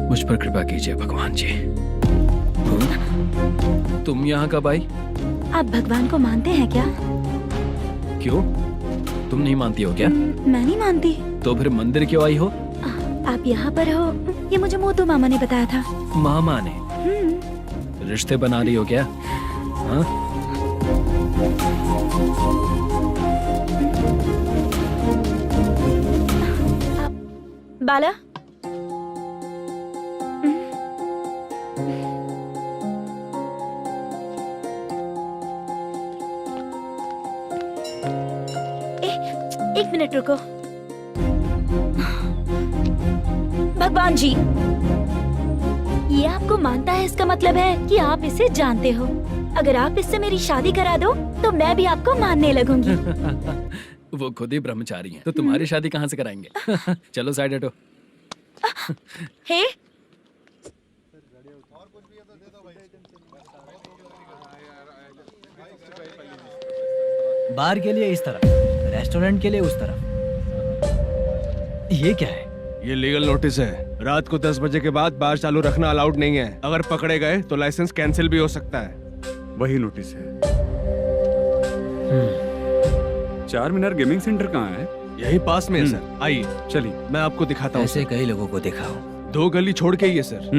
मुझ पर कृपा कीजिए भगवान जी। तुम यहाँ कब आई? आप भगवान को मानते हैं क्या? क्यों? तुम नहीं मानती हो क्या? मैं नहीं मानती। तो फिर मंदिर क्यों आई हो? आप यहाँ पर हो ये मुझे मोटू मामा ने बताया था। मामा ने? रिश्ते बना रही हो क्या? हाँ? बाला, एक मिनट रुको। भगवान जी, ये आपको मानता है इसका मतलब है कि आप इसे जानते हो। अगर आप इससे मेरी शादी करा दो तो मैं भी आपको मानने लगूंगी। वो खुद ही ब्रह्मचारी हैं, तो तुम्हारी शादी कहाँ से कराएंगे? चलो साइड हटो। हे, बार के लिए इस तरफ, रेस्टोरेंट के लिए उस तरफ। ये क्या है? ये लीगल नोटिस है। रात को 10 बजे के बाद बार चालू रखना अलाउड नहीं है। अगर पकड़े गए तो लाइसेंस कैंसिल भी हो सकता है। वही नोटिस है। चार मीनार गेमिंग सेंटर कहाँ है? यही पास में है सर। आइए चलिए मैं आपको दिखाता हूँ। ऐसे कई लोगों को देखा हो। 2 गली छोड़ के ही है सर।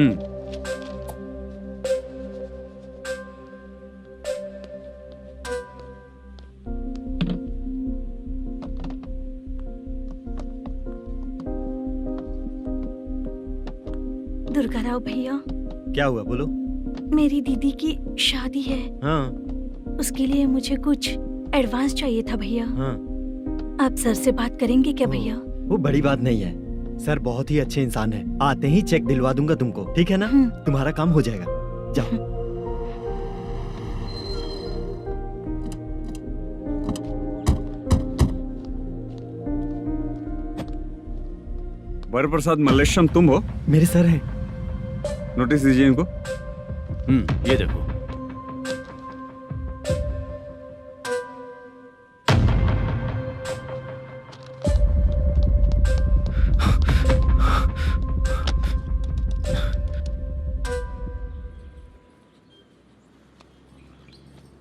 दुर्गा राव भैया, क्या हुआ बोलो। मेरी दीदी की शादी है, हाँ उसके लिए मुझे कुछ एडवांस चाहिए था भैया। हाँ। आप सर से बात करेंगे क्या भैया? वो बड़ी बात नहीं है, सर बहुत ही अच्छे इंसान है। आते ही चेक दिलवा दूंगा तुमको, ठीक है ना? तुम्हारा काम हो जाएगा। जाओ। वरप्रसाद मल्लेश्वरम तुम हो? मेरे सर हैं। नोटिस दीजिए इनको। ये देखो।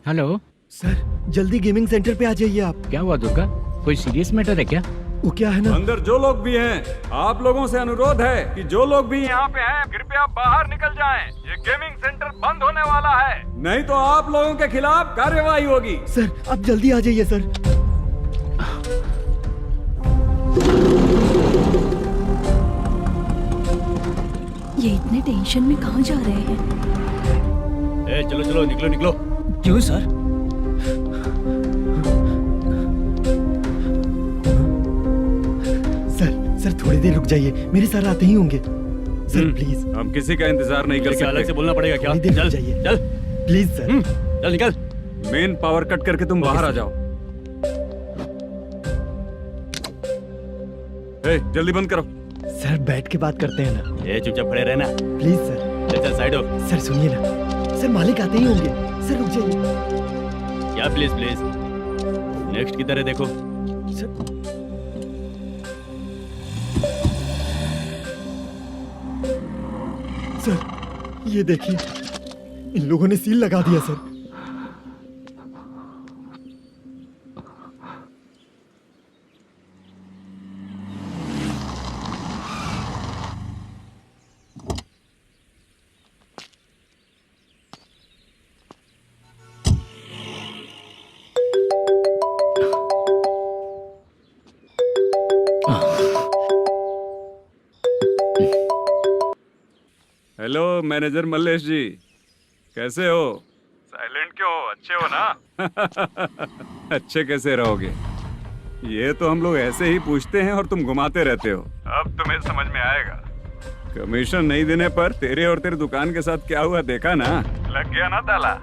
हेलो सर जल्दी गेमिंग सेंटर पे आ जाइए आप। क्या हुआ दुर्गा, कोई सीरियस मैटर है क्या? वो क्या है ना, अंदर जो लोग भी हैं, आप लोगों से अनुरोध है कि जो लोग भी यहाँ पे हैं, कृपया बाहर निकल जाएं। ये गेमिंग सेंटर बंद होने वाला है, नहीं तो आप लोगों के खिलाफ कार्यवाही होगी। सर आप जल्दी आ जाइए सर। ये इतने टेंशन में कहाँ जा रहे हैं? चलो चलो निकलो निकलो। क्यों सर? सर थोड़ी देर रुक जाइए, मेरे सर आते ही होंगे। Sir please. हम किसी का इंतजार नहीं कर सकते। अलग से बोलना पड़ेगा क्या? थोड़ी देर रुक चल जाइए। चल प्लीज सर। चल निकल। मेन पावर कट करके तुम बाहर आ जाओ। जल्दी बंद करो। सर बैठ के बात करते हैं ना। ये चुपचाप खड़े रहना प्लीज सर। चल साइड हो। सर सुनिए ना, सर मालिक आते ही होंगे। सर रुक जाइए। क्या प्लीज प्लीज, नेक्स्ट की तरह देखो। सर ये देखिए, इन लोगों ने सील लगा दिया सर। हेलो मैनेजर मल्लेश जी, कैसे हो? साइलेंट क्यों हो? अच्छे हो ना? अच्छे कैसे रहोगे? ये तो हम लोग ऐसे ही पूछते हैं और तुम घुमाते रहते हो। अब तुम्हें समझ में आएगा। कमीशन नहीं देने पर तेरे और तेरी दुकान के साथ क्या हुआ देखा ना? लग गया ना ताला।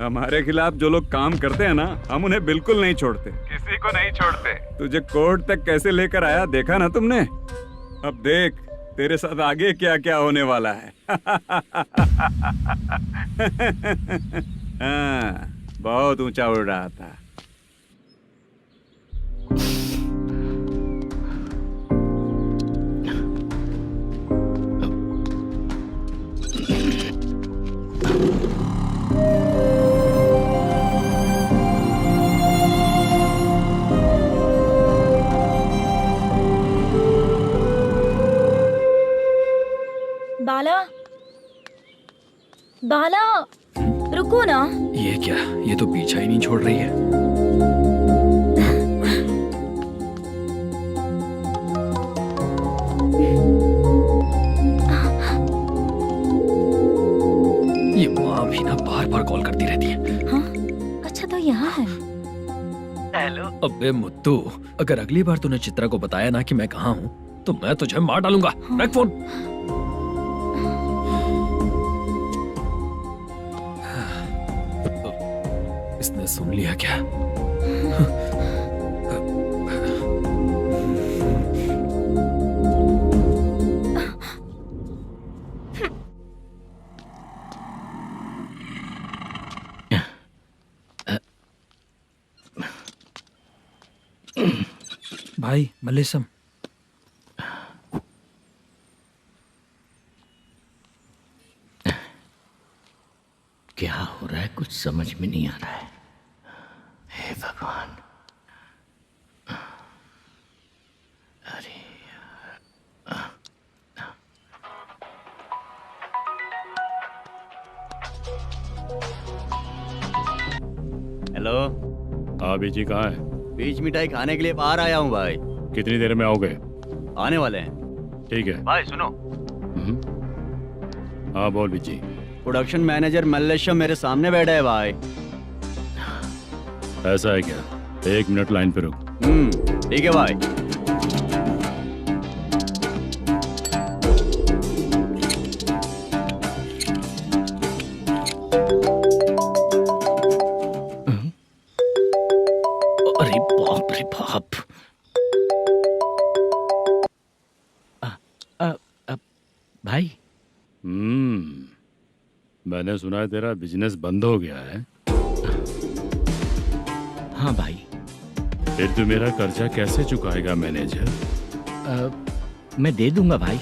हमारे खिलाफ जो लोग काम करते हैं ना, हम उन्हें बिल्कुल नहीं छोड़ते, किसी को नहीं छोड़ते। तुझे कोर्ट तक कैसे लेकर आया देखा ना तुमने? अब देख तेरे साथ आगे क्या क्या होने वाला है। हाँ, बहुत ऊंचा उड़ रहा था। बाला, बाला, रुको ना। ये क्या, ये तो पीछा ही नहीं छोड़ रही है। ये माँ भी ना बार बार कॉल करती रहती है। हाँ? अच्छा तो यहाँ है। हेलो। अबे मुत्तू, अगर अगली बार तूने चित्रा को बताया ना कि मैं कहाँ हूँ तो मैं तुझे मार डालूंगा। रख फोन। इसने सुन लिया क्या? भाई मल्लेशम, क्या हो रहा है कुछ समझ में नहीं आ रहा है। हे भगवान, अरे हेलो। हाँ बीजी कहाँ है? बीच मिठाई खाने के लिए बाहर आया हूँ भाई। कितनी देर में आओगे? आने वाले हैं। ठीक है भाई सुनो। हाँ बोल बीजी। प्रोडक्शन मैनेजर मल्लेशम मेरे सामने बैठा है भाई। ऐसा है क्या? 1 मिनट लाइन पे रुक। ठीक है भाई। अरे बाप रे बाप। भाई मैंने सुना है तेरा बिजनेस बंद हो गया है। हाँ भाई। फिर तू मेरा कर्जा कैसे चुकाएगा मैनेजर? मैं दे दूंगा भाई,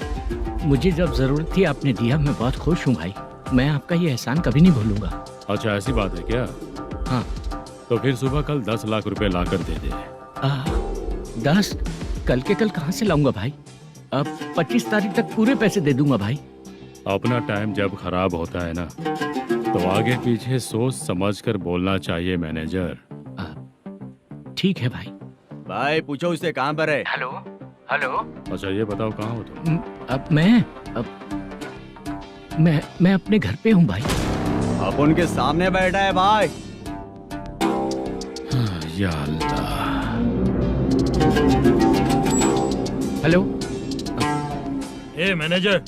मुझे जब जरूरत थी आपने दिया, मैं बहुत खुश हूँ भाई। मैं आपका ये एहसान कभी नहीं भूलूंगा। अच्छा ऐसी बात है क्या? हाँ। तो फिर सुबह कल 10 लाख रुपए लाकर दे दे। 10? कल के कल कहाँ से लाऊंगा भाई? अब 25 तारीख तक पूरे पैसे दे दूंगा भाई। अपना टाइम जब खराब होता है ना, तो आगे पीछे सोच समझ कर बोलना चाहिए मैनेजर। ठीक है भाई। भाई पूछो उससे कहाँ पर है। Hello hello. अच्छा ये बताओ कहाँ हो तुम? अब मैं अपने घर पे हूँ भाई। अब उनके सामने बैठा है भाई। या अल्लाह। हेलो। ए मैनेजर,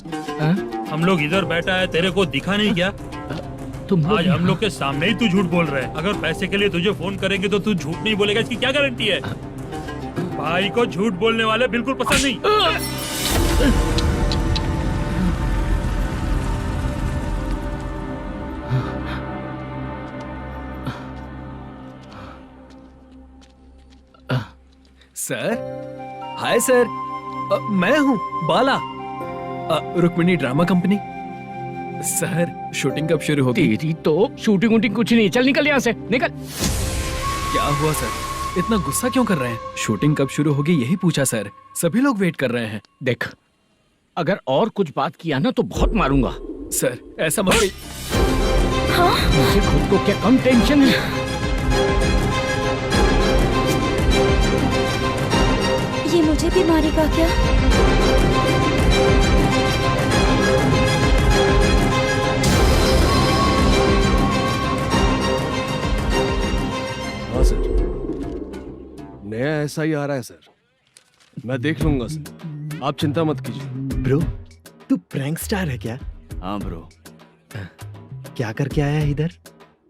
हम लोग इधर बैठा है, तेरे को दिखा नहीं क्या? तुम लोग आज हम लोग के सामने ही तू झूठ बोल रहा है। अगर पैसे के लिए तुझे फोन करेंगे तो तू झूठ नहीं बोलेगा, इसकी क्या गारंटी है? भाई को झूठ बोलने वाले बिल्कुल पसंद नहीं। सर, हाय सर, मैं हूँ Bala, Rukmini drama company. Sir, shooting कब शुरू होगी? तेरी तो शूटिंग वूटिंग कुछ नहीं, चल निकल यहाँ से, निकल। क्या हुआ सर, इतना गुस्सा क्यों कर रहे हैं? शूटिंग कब शुरू होगी यही पूछा सर, सभी लोग वेट कर रहे हैं। देख, अगर और कुछ बात किया ना तो बहुत मारूंगा। सर ऐसा मत कहिए। मुझे खुद को क्या कम टेंशन है? ये मुझे भी मारेगा क्या? हाँ सर, नया ऐसा ही आ रहा है सर, मैं देख लूंगा सर, आप चिंता मत कीजिए। ब्रो, तू प्रैंक स्टार है क्या? हाँ ब्रो। क्या करके आया है इधर?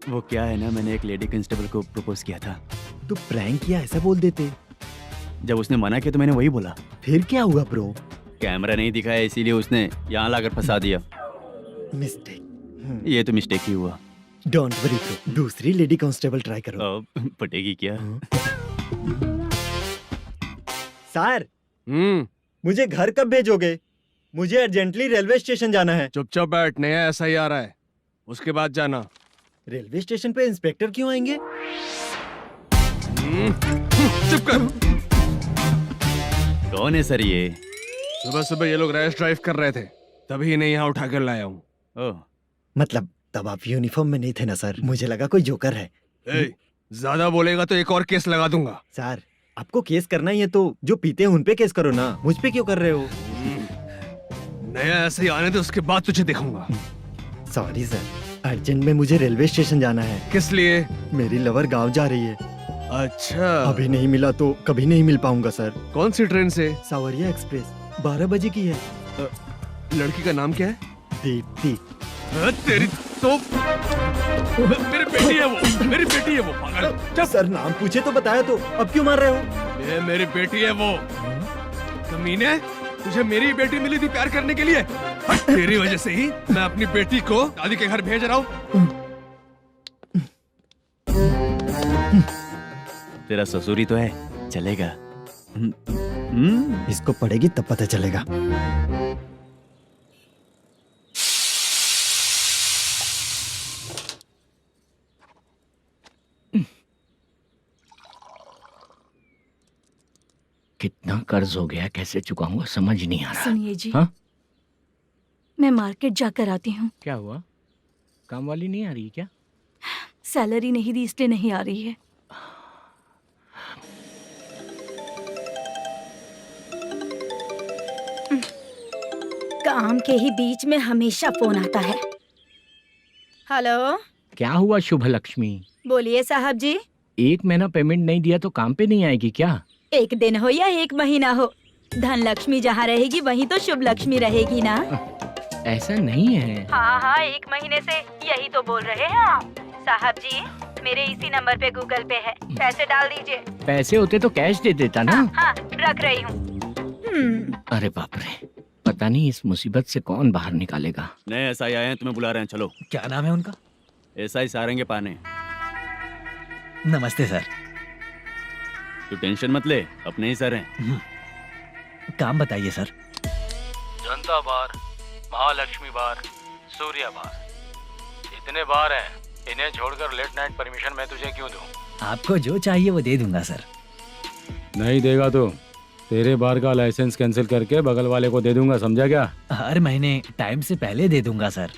वो क्या है ना, मैंने एक लेडी कांस्टेबल को प्रपोज किया था। तू प्रैंक किया ऐसा बोल देते। जब उसने मना किया तो मैंने वही बोला। फिर क्या हुआ ब्रो? कैमरा नहीं दिखाया इसीलिए उसने यहाँ लाकर फंसा दिया। मिस्टेक। ये तो मिस्टेक ही हुआ। डोंट वरी ब्रो, दूसरी लेडी कांस्टेबल ट्राई करो। पटेगी क्या? सर, मुझे घर कब भेजोगे? मुझे अर्जेंटली रेलवे स्टेशन जाना है। चुपचाप बैठ, नया ऐसा ही आ रहा है, उसके बाद जाना। रेलवे स्टेशन पे इंस्पेक्टर क्यों आएंगे? चुप कर। कौन है सर ये? सुबह सुबह ये लोग रैश ड्राइव कर रहे थे, तभी इन्हें यहाँ उठा कर लाया हूँ। मतलब तब आप यूनिफॉर्म में नहीं थे ना सर, मुझे लगा कोई जोकर है। ज्यादा बोलेगा तो एक और केस लगा दूंगा। सर, आपको केस करना ही है तो जो पीते हैं उन पे केस करो ना, मुझ पे क्यों कर रहे हो? नया ऐसे ही आने दो, उसके बाद तुझे देखूंगा। सॉरी सर, अर्जेंट में मुझे रेलवे स्टेशन जाना है। किस लिए? मेरी लवर गांव जा रही है। अच्छा, अभी नहीं मिला तो कभी नहीं मिल पाऊंगा सर। कौन सी ट्रेन से? सावरिया एक्सप्रेस, 12 बजे की है। लड़की का नाम क्या है? दीप्ति। तेरी तो मेरी बेटी है वो, मेरी बेटी है वो, पागल। सर नाम पूछे तो बताया तो अब क्यों मार रहे हो? ये मेरी बेटी है वो। कमीने, तुझे मेरी बेटी मिली थी प्यार करने के लिए, तेरी वजह से ही मैं अपनी बेटी को दादी के घर भेज रहा हूँ। तेरा ससुरी तो है, चलेगा। इसको पड़ेगी तब पता चलेगा। कितना कर्ज हो गया, कैसे चुकाऊंगा समझ नहीं आ रहा। सुनिए जी, हाँ? मैं मार्केट जाकर आती हूँ। क्या हुआ, काम वाली नहीं आ रही क्या? सैलरी नहीं दी इसलिए नहीं आ रही है। काम के ही बीच में हमेशा फोन आता है। हेलो, क्या हुआ शुभ लक्ष्मी? बोलिए साहब जी। 1 महीना पेमेंट नहीं दिया तो काम पे नहीं आएगी क्या? 1 दिन हो या 1 महीना हो, धन लक्ष्मी जहाँ रहेगी वहीं तो शुभ लक्ष्मी रहेगी ना। ऐसा नहीं है। हाँ, 1 महीने से यही तो बोल रहे हैं आप। साहब जी, मेरे इसी नंबर पे गूगल पे है, पैसे डाल दीजिए। पैसे होते तो कैश दे देता ना। हाँ, रख रही हूँ। अरे बाप रे, पता नहीं इस मुसीबत से कौन बाहर निकालेगा। नए एसआई आए हैं, तुम्हें बुला रहे हैं, चलो। क्या नाम है उनका? एसआई सारंगे पाने। नमस्ते सर। तू टेंशन मत ले, अपने ही सर हैं। काम बताइए सर। जनता बार, महालक्ष्मी बार, सूर्या बार, इतने बार हैं, इन्हें छोड़कर लेट नाइट परमिशन मैं तुझे क्यों दूं? आपको जो चाहिए वो दे दूंगा सर। नहीं देगा तो तेरे बार का लाइसेंस कैंसिल करके बगल वाले को दे दूंगा, समझा क्या? हर महीने टाइम से पहले दे दूंगा सर।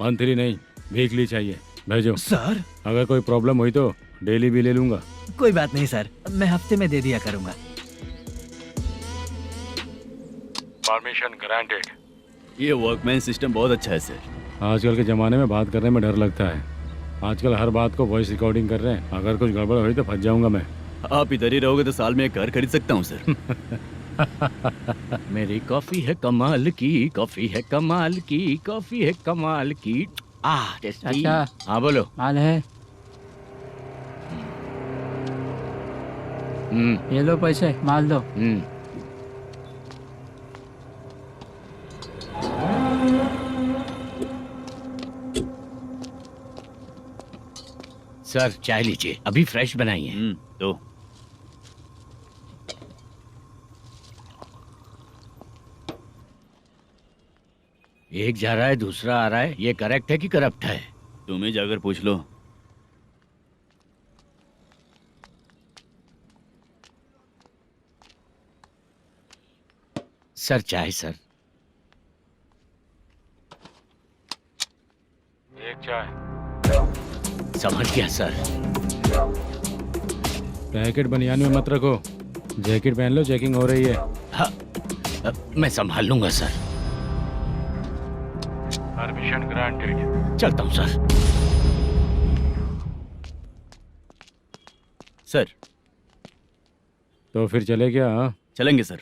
मंथली नहीं, वीकली चाहिए, भेजो। सर, अगर कोई प्रॉब्लम हुई तो डेली भी ले लूंगा। कोई बात नहीं सर, मैं हफ्ते में दे दिया करूंगा। Permission granted. ये वर्कमैन सिस्टम बहुत अच्छा है सर। आजकल के ज़माने में बात करने में डर लगता है। आजकल हर बात को वॉइस रिकॉर्डिंग कर रहे हैं, अगर कुछ गड़बड़ हुई तो फंस जाऊंगा मैं। आप इधर ही रहोगे तो साल में एक घर खरीद सकता हूँ सर। मेरी कॉफी है कमाल की, कॉफी है कमाल की, कॉफी है कमाल की। अच्छा हाँ बोलो। माल है। ये लो पैसे, माल दो। सर चाय लीजिए, अभी फ्रेश बनाई है। दो। एक जा रहा है दूसरा आ रहा है, ये करेक्ट है कि करप्ट है? तुम ही जाकर पूछ लो। सर चाय सर। एक चाय। समझ गया सर। पैकेट बनियान में मत रखो, जैकेट पहन लो, चेकिंग हो रही है। हाँ, मैं संभाल लूंगा सर। Permission granted. चलता हूँ सर। सर तो फिर चले क्या? हाँ? चलेंगे सर।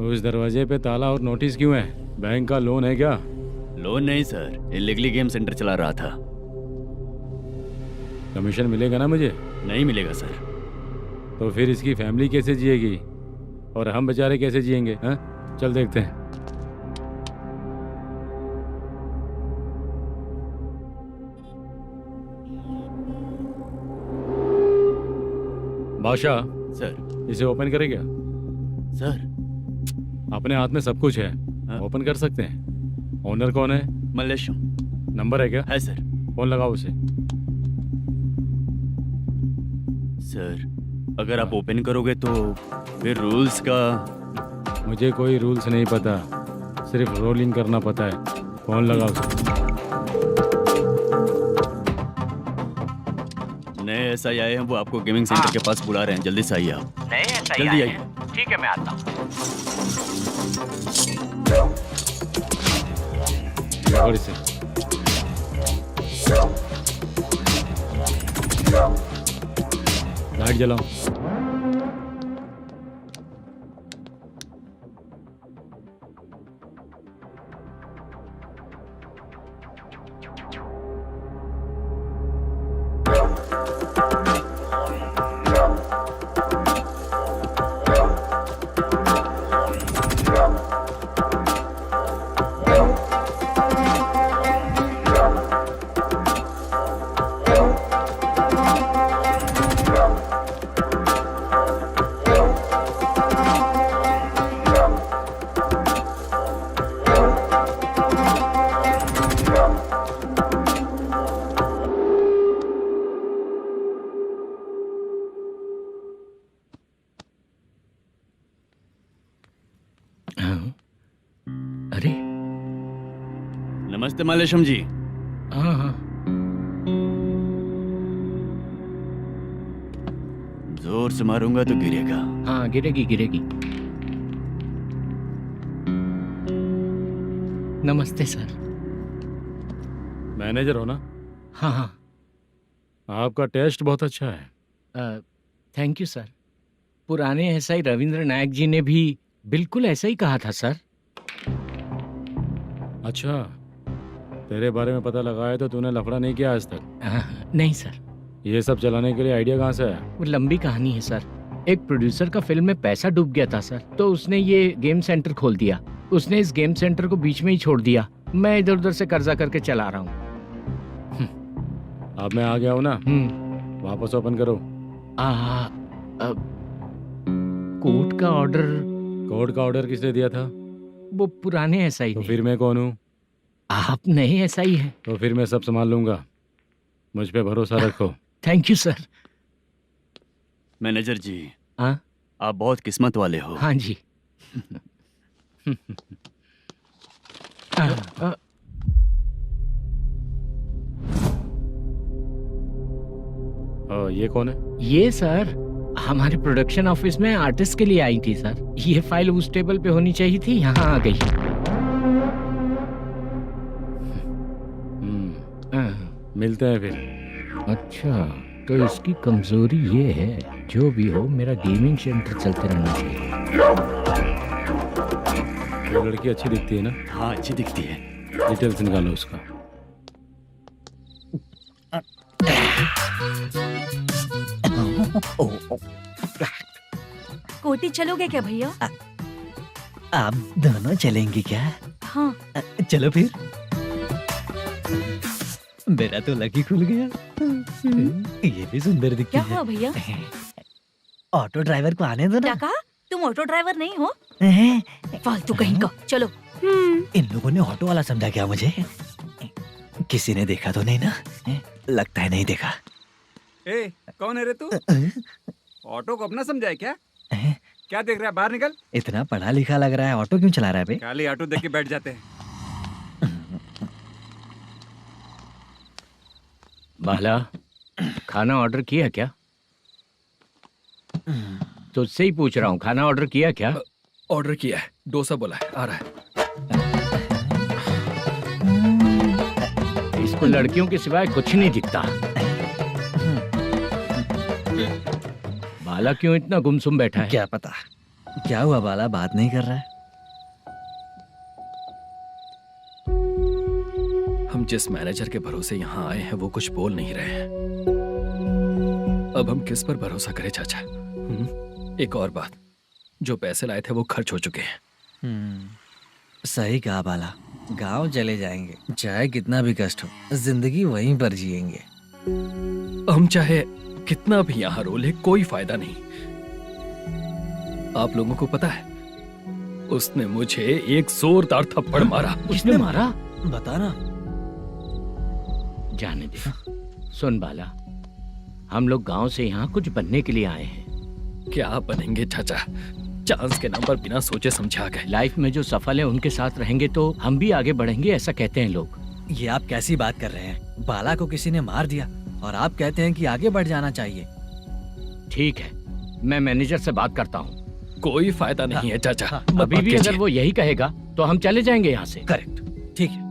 उस दरवाजे पे ताला और नोटिस क्यों है? बैंक का लोन है क्या? लोन नहीं सर, इलीगली गेम सेंटर चला रहा था। कमीशन मिलेगा ना मुझे? नहीं मिलेगा सर। तो फिर इसकी फैमिली कैसे जिएगी और हम बेचारे कैसे जिएंगे? हाँ, चल देखते हैं। बादशाह सर। इसे ओपन करे क्या? सर अपने हाथ में सब कुछ है, ओपन कर सकते हैं। ओनर कौन है? मल्लेशम। नंबर है क्या? है सर। फोन लगाओ उसे। सर अगर आप ओपन करोगे तो फिर रूल्स का। मुझे कोई रूल्स नहीं पता, सिर्फ रोलिंग करना पता है। फोन लगाओ उसे। नए SI आए हैं, वो आपको गेमिंग सेंटर के पास बुला रहे हैं। जल्दी से आइए आप। नए SI जल्दी आए आइए। हैं। ठीक है मैं आता हूँ। पकड़ इसे। लाइट जलाओ। अरे नमस्ते मल्लेशम जी। हाँ हाँ जोर से मारूंगा तो गिरेगा। हाँ गिरेगी गिरेगी। नमस्ते सर। मैनेजर हो ना? हाँ हाँ। आपका टेस्ट बहुत अच्छा है। Thank you sir. पुराने SI रविंद्र नायक जी ने भी बिल्कुल ऐसा ही कहा था सर। अच्छा, तेरे बारे में पता लगा है तो तूने लफड़ा नहीं किया आज तक? नहीं सर। ये सब चलाने के लिए आइडिया कहाँ से आया? वो लंबी कहानी है सर। एक प्रोड्यूसर का फिल्म में पैसा डूब गया था सर, तो उसने ये गेम सेंटर खोल दिया। उसने इस गेम सेंटर को बीच में ही छोड़ दिया। मैं इधर उधर से कर्जा करके चला रहा हूँ। अब मैं आ गया हूँ ना, वापस ओपन करो। कोर्ट का ऑर्डर। कोर्ट का ऑर्डर किसने दिया था? वो पुराने SI। तो फिर मैं कौन हूँ? आप नए SI हैं। तो फिर मैं सब संभाल लूंगा, मुझ पे भरोसा रखो। Thank you sir. मैनेजर जी, हाँ आप बहुत किस्मत वाले हो। हाँ जी। ये कौन है? ये सर हमारे प्रोडक्शन ऑफिस में आर्टिस्ट के लिए आई थी सर। ये फाइल उस टेबल पे होनी चाहिए थी, यहाँ आ गई। मिलते हैं फिर। अच्छा, तो इसकी कमजोरी ये है, जो भी हो मेरा गेमिंग सेंटर चलते रहना चाहिए। वो लड़की अच्छी दिखती है ना? हाँ अच्छी दिखती है। डिटेल्स निकालो उसका। कोटी चलोगे क्या भैया? आप दोनों चलेंगे क्या? हाँ। चलो फिर। मेरा तो लकी खुल गया। ये भी सुंदर दिखती क्या है। हुआ भैया? ऑटो ड्राइवर को आने दो क्या ना। कहा? तुम ऑटो ड्राइवर नहीं हो? हैं? फालतू कहीं का। चलो। इन लोगों ने ऑटो वाला समझा क्या मुझे? किसी ने देखा तो नहीं ना? लगता है नहीं देखा। ए, कौन है रे तू? ऑटो को अपना समझा है क्या? क्या देख रहा है? बाहर निकल। इतना पढ़ा लिखा लग रहा है, ऑटो क्यों चला रहा है बे? खाली ऑटो देख के बैठ जाते हैं। बाला, खाना ऑर्डर किया क्या? तुझसे ही पूछ रहा हूँ, खाना ऑर्डर किया क्या? ऑर्डर किया है, डोसा बोला है, आ रहा है। इसको लड़कियों के सिवाय कुछ नहीं दिखता। बाला क्यों इतना गुमसुम बैठा है? क्या पता क्या हुआ, बाला बात नहीं कर रहा है। हम जिस मैनेजर के भरोसे यहाँ आए हैं वो कुछ बोल नहीं रहे हैं। अब हम किस पर भरोसा करें चाचा? एक और बात, जो पैसे लाए थे वो खर्च हो चुके हैं। सही कहा बाला, गांव चले जाएंगे, चाहे कितना भी कष्ट हो, जिंदगी वहीं पर जिएंगे। हम चाहे कितना भी यहाँ रो ले, कोई फायदा नहीं। आप लोगों को पता है, उसने मुझे एक जोरदार थप्पड़ मारा। किसने मारा? बता ना। जाने दे। सुन बाला, हम लोग गांव से यहाँ कुछ बनने के लिए आए हैं। क्या बनेंगे चाचा? चांस के नाम पर बिना सोचे समझे आ गए। लाइफ में जो सफल है उनके साथ रहेंगे तो हम भी आगे बढ़ेंगे, ऐसा कहते हैं लोग। ये आप कैसी बात कर रहे हैं? बाला को किसी ने मार दिया और आप कहते हैं कि आगे बढ़ जाना चाहिए। ठीक है, मैं मैनेजर से बात करता हूँ। कोई फायदा नहीं है चाचा। अभी भी अगर वो यही कहेगा तो हम चले जाएंगे यहाँ से। करेक्ट, ठीक है।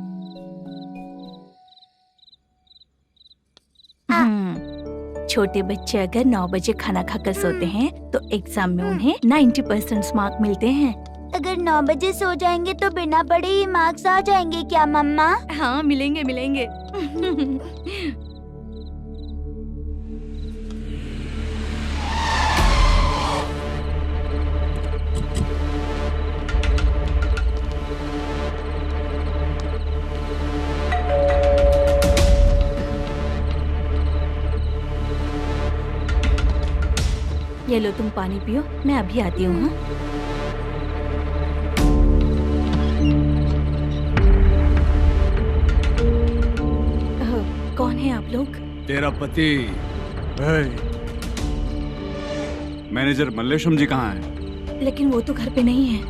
छोटे बच्चे अगर 9 बजे खाना खाकर सोते हैं तो एग्जाम में उन्हें 90% मार्क मिलते हैं। अगर 9 बजे सो जाएंगे तो बिना पढ़े ही मार्क्स आ जाएंगे क्या मम्मा? हाँ मिलेंगे मिलेंगे। ये लो तुम पानी पियो, मैं अभी आती हूँ। हाँ? कौन है आप लोग? तेरा पति। मैनेजर मल्लेशम जी कहाँ हैं? लेकिन वो तो घर पे नहीं है।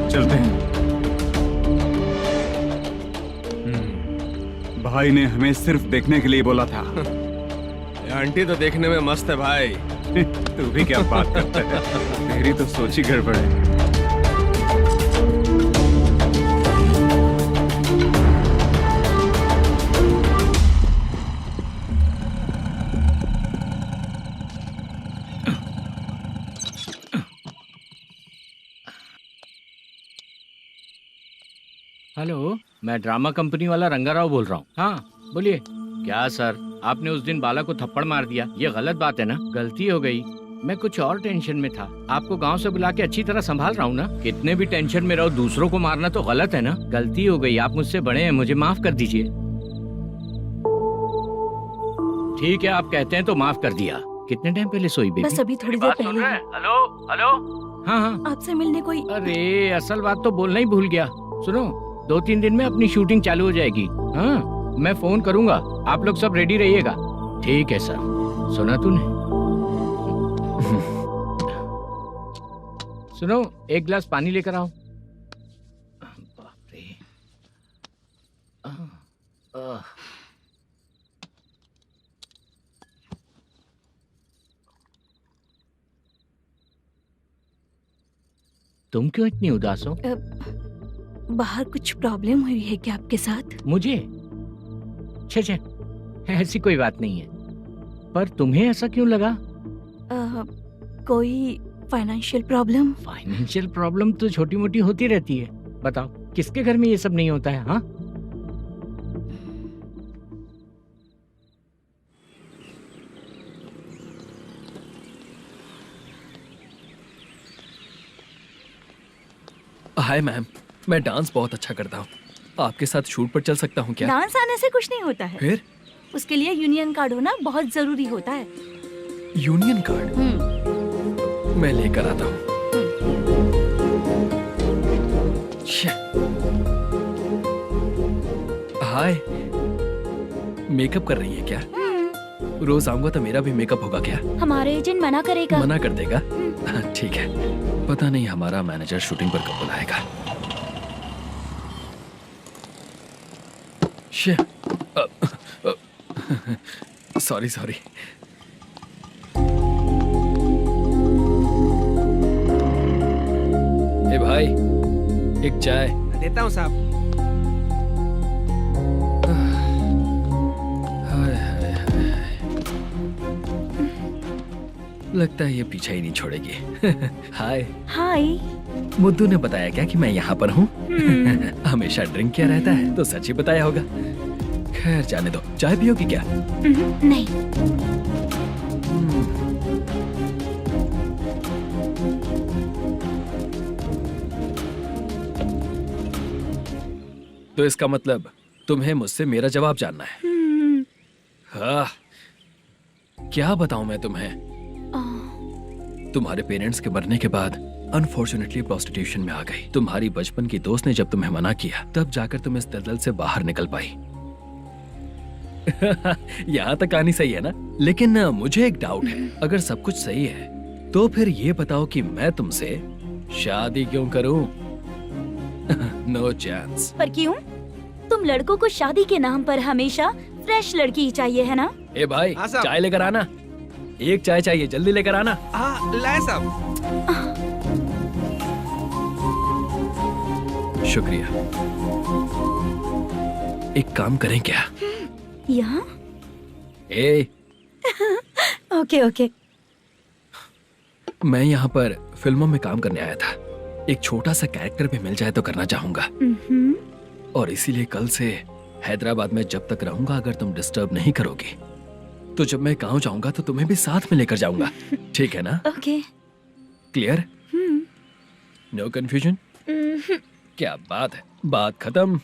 चलते हैं। भाई ने हमें सिर्फ देखने के लिए बोला था। आंटी तो देखने में मस्त है भाई। तू भी क्या बात करता है? तेरी तो सोच ही गड़बड़ है। हेलो, मैं ड्रामा कंपनी वाला रंगाराव बोल रहा हूँ। हाँ बोलिए। क्या सर, आपने उस दिन बाला को थप्पड़ मार दिया, ये गलत बात है ना? गलती हो गई, मैं कुछ और टेंशन में था। आपको गांव से बुला के अच्छी तरह संभाल रहा हूँ ना। कितने भी टेंशन में रहो, दूसरों को मारना तो गलत है ना। गलती हो गई, आप मुझसे बड़े हैं, मुझे माफ कर दीजिए। ठीक है, आप कहते हैं तो माफ कर दिया। कितने टाइम पहले सोई बेबी? बस अभी थोड़ी देर पहले। Hello hello. हाँ हाँ, आपसे मिलने कोई। अरे असल बात तो बोलना ही भूल गया। सुनो, 2-3 दिन में अपनी शूटिंग चालू हो जाएगी। हाँ, मैं फोन करूंगा, आप लोग सब रेडी रहिएगा। ठीक है सर। सुना तूने? सुनो, एक गिलास पानी लेकर आओ। बाप रे। तुम क्यों इतनी उदास हो? बाहर कुछ प्रॉब्लम हुई है क्या आपके साथ? मुझे? छे, ऐसी कोई बात नहीं है। पर तुम्हें ऐसा क्यों लगा? कोई फाइनेंशियल प्रॉब्लम। फाइनेंशियल प्रॉब्लम तो छोटी मोटी होती रहती है। बताओ किसके घर में ये सब नहीं होता है? हाँ, हाय मैम, मैं डांस बहुत अच्छा करता हूँ। आपके साथ शूट पर चल सकता हूँ क्या? डांस आने से कुछ नहीं होता है। फिर? उसके लिए यूनियन कार्ड होना बहुत जरूरी होता है। Union card? मैं लेकर आता हूँ। हाय, मेकअप कर रही है क्या? रोज आऊंगा तो मेरा भी मेकअप होगा क्या? हमारे एजेंट मना करेगा। मना कर देगा? ठीक है, पता नहीं हमारा मैनेजर शूटिंग पर कब बुलाएगा। Sorry sorry. ए भाई, एक चाय। देता हूँ साहब। लगता है ये पीछा ही नहीं छोड़ेगी। हाय। हाय। मुद्दू ने बताया क्या कि मैं यहाँ पर हूँ? हमेशा ड्रिंक किया रहता है तो सच ही बताया होगा। खैर जाने दो, चाय पियोगी क्या? नहीं। तो इसका मतलब तुम्हें मुझसे मेरा जवाब जानना है? हाँ, क्या बताऊं मैं तुम्हें? तुम्हारे पेरेंट्स के मरने के बाद अनफॉर्चुनेटली प्रोस्टिट्यूशन में आ गई। तुम्हारी बचपन की दोस्त ने जब तुम्हें मना किया तब जाकर तुम इस दलदल से बाहर निकल पाई। यहाँ तक कहानी सही है ना? लेकिन मुझे एक डाउट है, अगर सब कुछ सही है तो फिर ये बताओ कि मैं तुमसे शादी क्यों करूं? No chance. पर क्यों? तुम लड़कों को शादी के नाम पर हमेशा फ्रेश लड़की ही चाहिए है ना? ए भाई, चाय लेकर आना। एक चाय चाहिए, जल्दी लेकर आना। हाँ, लाए साहब। शुक्रिया। एक काम करें क्या? यहाँ? ए, ओके ओके। मैं यहाँ पर फिल्मों में काम करने आया था। एक छोटा सा कैरेक्टर भी मिल जाए तो करना चाहूंगा। और इसीलिए कल से हैदराबाद में जब तक रहूंगा, अगर तुम डिस्टर्ब नहीं करोगी तो जब मैं गाँव जाऊंगा तो तुम्हें भी साथ में लेकर जाऊंगा। ठीक है ना? ओके। क्लियर? No confusion? क्या बात है, बात खत्म।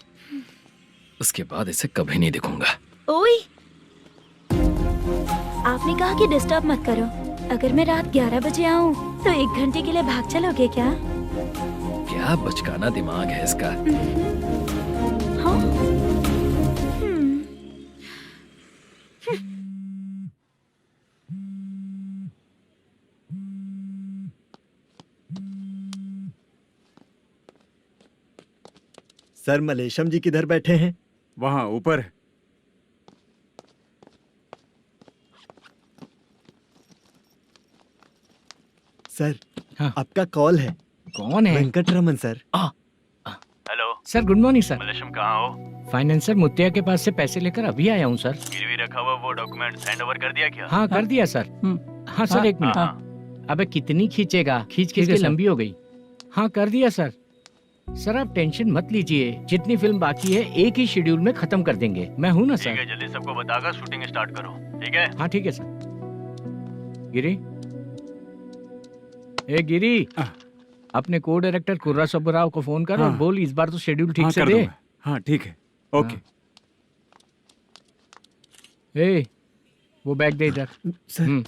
उसके बाद इसे कभी नहीं दिखूंगा। ओए, आपने कहा कि डिस्टर्ब मत करो। अगर मैं रात 11 बजे आऊँ तो 1 घंटे के लिए भाग चलोगे क्या? क्या बचकाना दिमाग है इसका। हाँ? सर, मलेशम जी किधर बैठे हैं? वहाँ ऊपर है। सर, हाँ। आपका कॉल है। कौन है? Venkataraman sir. Hello sir, good morning sir. Malesham, कहाँ हो? फाइनेंसर मुत्तिया के पास से पैसे लेकर अभी आया हूँ सर। गिरवी रखा हुआ वो डॉक्यूमेंट हैंड ओवर कर दिया क्या? हाँ, कर दिया सर। हाँ सर, एक मिनट। अबे कितनी खींचेगा, खींच खींच के लंबी हो गई। हाँ, कर दिया सर। सर आप टेंशन मत लीजिए, जितनी फिल्म बाकी है एक ही शेड्यूल में खत्म कर देंगे। मैं हूँ ना सर। ठीक है, जल्दी सबको बताकर शूटिंग स्टार्ट करो। ठीक है? हाँ ठीक है सर। गिरी, ए गिरी, अपने को डायरेक्टर कुर्रा सुब्बराव को फोन कर और बोल इस बार तो शेड्यूल ठीक से दे। हाँ ठीक है, ओके। ए, वो बैग दे इधर। सर,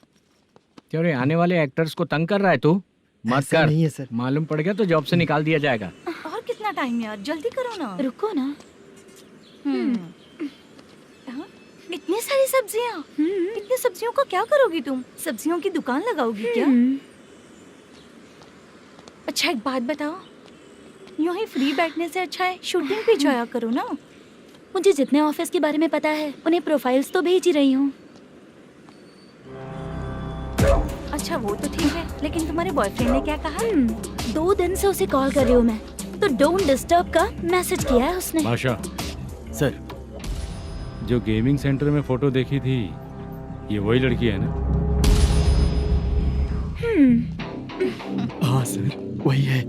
क्यों रे, आने वाले एक्टर्स को तंग कर रहा है तू? मत ऐसा कर। नहीं है सर। मालूम पड़ गया तो जॉब से निकाल दिया जाएगा। और कितना टाइम यार, जल्दी करो ना। रुको ना। हाँ? इतनी सारी सब्जियाँ, इतनी सब्जियों का क्या करोगी तुम? सब्जियों की दुकान लगाओगी क्या? अच्छा एक बात बताओ, यूं ही फ्री बैठने से अच्छा है शूटिंग पे जाया करो ना। मुझे जितने ऑफिस के बारे में पता है उन्हें प्रोफाइल्स तो भेज ही रही हूँ। अच्छा वो तो ठीक है, लेकिन तुम्हारे बॉयफ्रेंड ने क्या कहा? 2 दिन से उसे कॉल कर रही हूँ मैं, तो डोंट डिस्टर्ब का मैसेज किया है उसने। बादशाह सर, जो गेमिंग सेंटर में फोटो देखी थी, ये वही लड़की है ना? हाँ सर, वही है।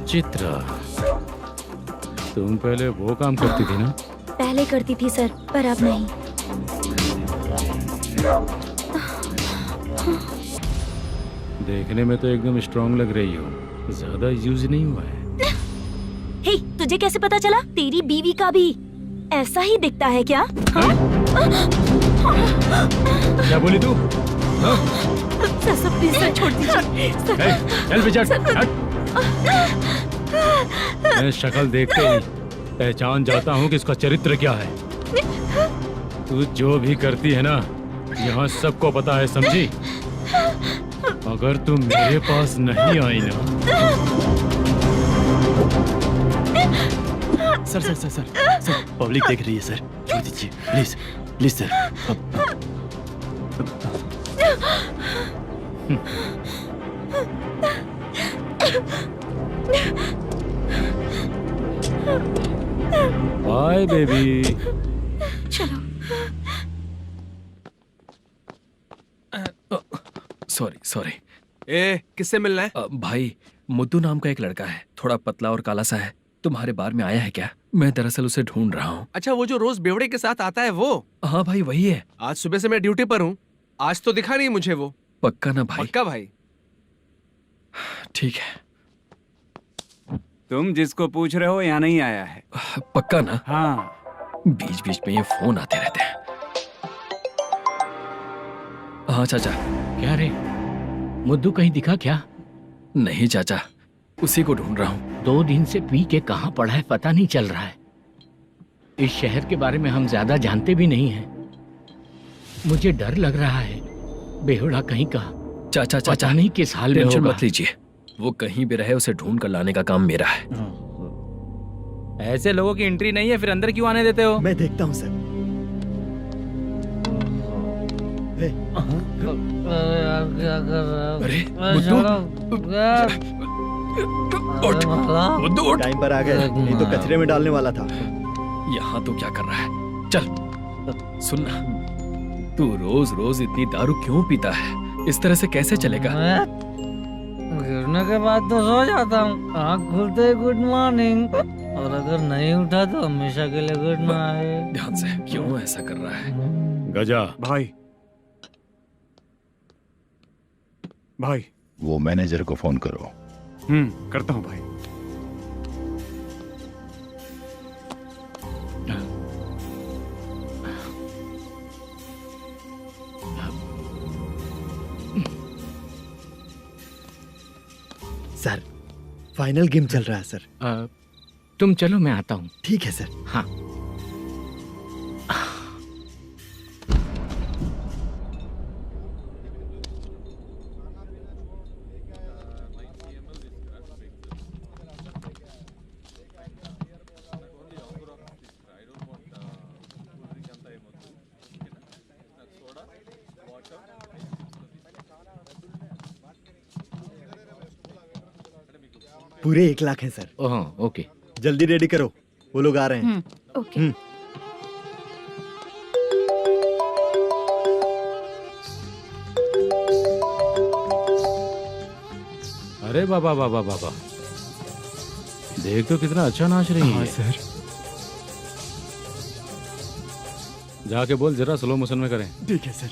चित्रा, तुम पहले वो काम करती थी ना? पहले करती थी सर, पर अब नहीं। देखने में तो एकदम स्ट्रांग लग रही हो, ज्यादा यूज नहीं हुआ है। हे, तुझे कैसे पता चला? तेरी बीवी का भी ऐसा ही दिखता है क्या? क्या बोली तू? सर प्लीज सर, छोड़ दीजिए। चल बेचार, हट। मैं शक्ल देखते ही पहचान जाता हूँ कि इसका चरित्र क्या है। तू जो भी करती है ना, यहाँ सबको पता है, समझी? अगर तू मेरे पास नहीं आई ना। Sir sir sir sir sir, public देख रही है सर, छोड़ दीजिए please please sir. Bye baby. चलो। Sorry sorry. ए, किससे मिलना है? भाई, मुद्दू नाम का एक लड़का है, थोड़ा पतला और काला सा है। तुम्हारे बार में आया है क्या? मैं दरअसल उसे ढूंढ रहा हूँ। अच्छा, वो जो रोज बेवड़े के साथ आता है वो? हाँ भाई, वही है। आज सुबह से मैं ड्यूटी पर हूँ, आज तो दिखा नहीं मुझे वो। पक्का ना भाई? पक्का भाई। ठीक है। तुम जिसको पूछ रहे हो यहाँ नहीं आया है? पक्का ना? हाँ। बीच बीच में ये फोन आते रहते हैं। हाँ चाचा। क्या रे, मुद्दू कहीं दिखा क्या? नहीं चाचा, उसी को ढूंढ रहा हूँ। 2 दिन से पी के कहाँ पड़ा है पता नहीं चल रहा है। इस शहर के बारे में हम ज्यादा जानते भी नहीं हैं। मुझे डर लग रहा है, बेहुड़ा कहीं का। चाचा चाचा, पता नहीं किस हाल में टेंशन होगा। मत लीजिए, वो कहीं भी रहे उसे ढूंढ कर लाने का काम मेरा है। ऐसे लोगों की एंट्री नहीं है, फिर अंदर क्यों आने देते हो? मैं देखता हूँ सर। क्या कर रहा है? अरे मुद्दू, टाइम पर आ गए, नहीं तो कचरे में डालने वाला था। यहाँ तो क्या कर रहा है? चल सुनना, तू रोज रोज इतनी दारू क्यों पीता है? इस तरह से कैसे चलेगा? गिरने के बाद तो सो जाता हूँ, आँख खुलते ही गुड मॉर्निंग, और अगर नहीं उठा तो हमेशा के लिए गुड नाइट। ध्यान से, क्यों ऐसा कर रहा है? गजा भाई, भाई वो मैनेजर को फोन करो। करता हूँ भाई। सर, फाइनल गेम चल रहा है सर। तुम चलो, मैं आता हूँ। ठीक है सर। हाँ। पूरे 1 लाख हैं सर। ओह, ओके। जल्दी रेडी करो, वो लोग आ रहे हैं। ओके। अरे बाबा बाबा बाबा, देख तो कितना अच्छा नाच रही है। सर। जाके बोल जरा स्लो मोशन में करें। ठीक है सर।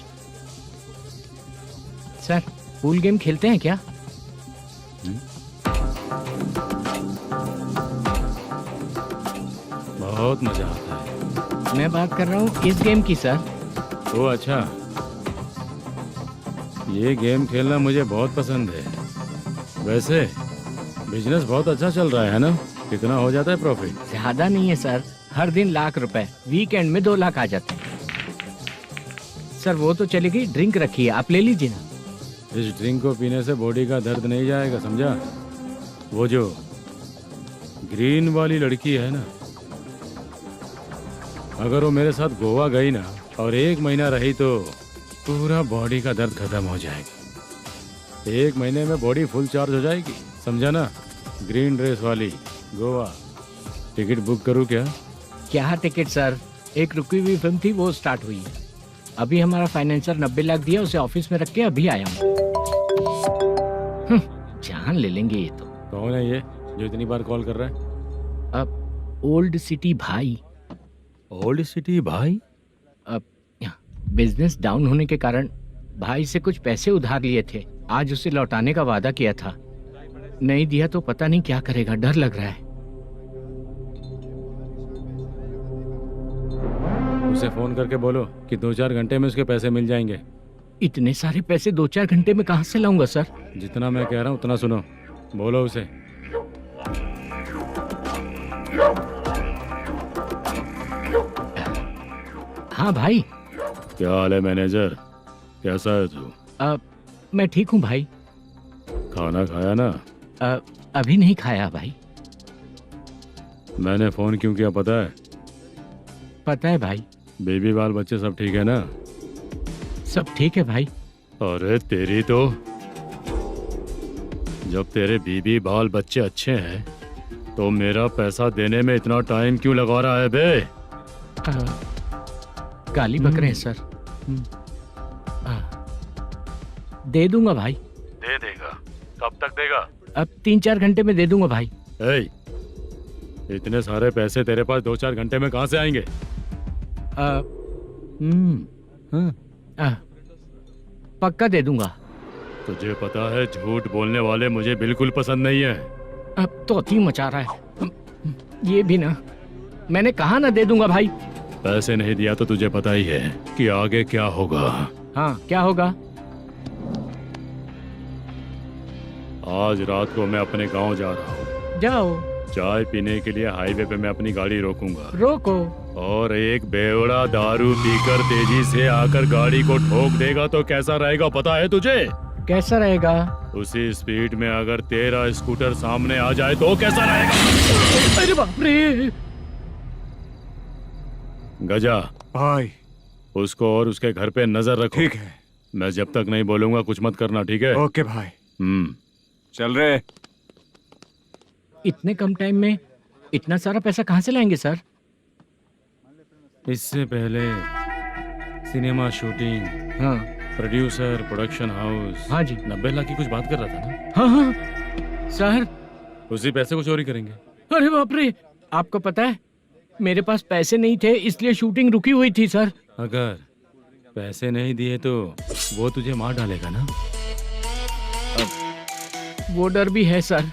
सर, पूल गेम खेलते हैं क्या? बहुत मजा आता है। मैं बात कर रहा हूँ इस गेम की सर। ओ अच्छा, ये गेम खेलना मुझे बहुत पसंद है। वैसे बिजनेस बहुत अच्छा चल रहा है ना? कितना हो जाता है प्रॉफिट? ज्यादा नहीं है सर, हर दिन लाख रुपए, वीकेंड में 2 लाख आ जाते हैं। सर वो तो चलेगी, ड्रिंक रखी है, आप ले लीजिए ना। इस ड्रिंक को पीने से बॉडी का दर्द नहीं जाएगा, समझा? वो जो ग्रीन वाली लड़की है ना, अगर वो मेरे साथ गोवा गई ना और 1 महीना रही तो पूरा बॉडी का दर्द खत्म हो जाएगा। 1 महीने में बॉडी फुल चार्ज हो जाएगी, समझा ना? ग्रीन ड्रेस वाली, गोवा। टिकट बुक करूँ क्या? क्या टिकट सर, एक रुकी हुई फिल्म थी वो स्टार्ट हुई है। अभी हमारा फाइनेंसर 90 लाख दिया, उसे ऑफिस में रख के अभी आया हूँ। जान ले लेंगे ये तो। कौन है ये जो इतनी बार कॉल कर रहा है? अब ओल्ड सिटी भाई। ओल्ड सिटी भाई? अब बिजनेस डाउन होने के कारण भाई से कुछ पैसे उधार लिए थे, आज उसे लौटाने का वादा किया था। नहीं दिया तो पता नहीं क्या करेगा, डर लग रहा है। उसे फोन करके बोलो कि 2-4 घंटे में उसके पैसे मिल जाएंगे। इतने सारे पैसे 2-4 घंटे में कहाँ से लाऊंगा सर? जितना मैं कह रहा हूँ उतना सुनो, बोलो उसे। हाँ भाई। क्या हाल है मैनेजर, कैसा है तू? मैं ठीक हूँ भाई। खाना खाया ना? अभी नहीं खाया भाई। मैंने फोन क्यों किया पता है? पता है भाई। बेबी बाल बच्चे सब ठीक है ना? सब ठीक है भाई। अरे तेरी तो, जब तेरे बीबी बाल बच्चे अच्छे हैं तो मेरा पैसा देने में इतना टाइम क्यों लगा रहा है बे? गाली बक रहे हैं सर। दे दूंगा भाई। दे देगा? कब तक देगा? अब 3-4 घंटे में दे दूंगा भाई। इतने सारे पैसे तेरे पास 2-4 घंटे में कहाँ से आएंगे? पक्का दे दूंगा। तुझे पता है झूठ बोलने वाले मुझे बिल्कुल पसंद नहीं है। अब तो अति मचा रहा है ये भी ना। मैंने कहा ना दे दूंगा भाई। पैसे नहीं दिया तो तुझे पता ही है कि आगे क्या होगा। हाँ क्या होगा? आज रात को मैं अपने गांव जा रहा हूँ। जाओ। चाय पीने के लिए हाईवे पे मैं अपनी गाड़ी रोकूंगा। रोको। और एक बेवड़ा दारू पीकर तेजी से आकर गाड़ी को ठोक देगा तो कैसा रहेगा पता है तुझे? कैसा रहेगा? उसी स्पीड में अगर तेरा स्कूटर सामने आ जाए तो कैसा रहेगा? अरे बाप रे। गजा भाई, उसको और उसके घर पे नजर रखो। ठीक है। मैं जब तक नहीं बोलूंगा कुछ मत करना, ठीक है? ओके भाई। चल रहे। इतने कम टाइम में इतना सारा पैसा कहाँ से लाएंगे सर? इससे पहले सिनेमा शूटिंग, हाँ, प्रोड्यूसर, प्रोडक्शन हाउस। हाँ जी। 90 लाख की कुछ बात कर रहा था ना? हाँ हाँ सर। उसी पैसे को चोरी करेंगे। अरे बाप रे, आपको पता है मेरे पास पैसे नहीं थे इसलिए शूटिंग रुकी हुई थी सर। अगर पैसे नहीं दिए तो वो तुझे मार डालेगा ना? वो डर भी है सर।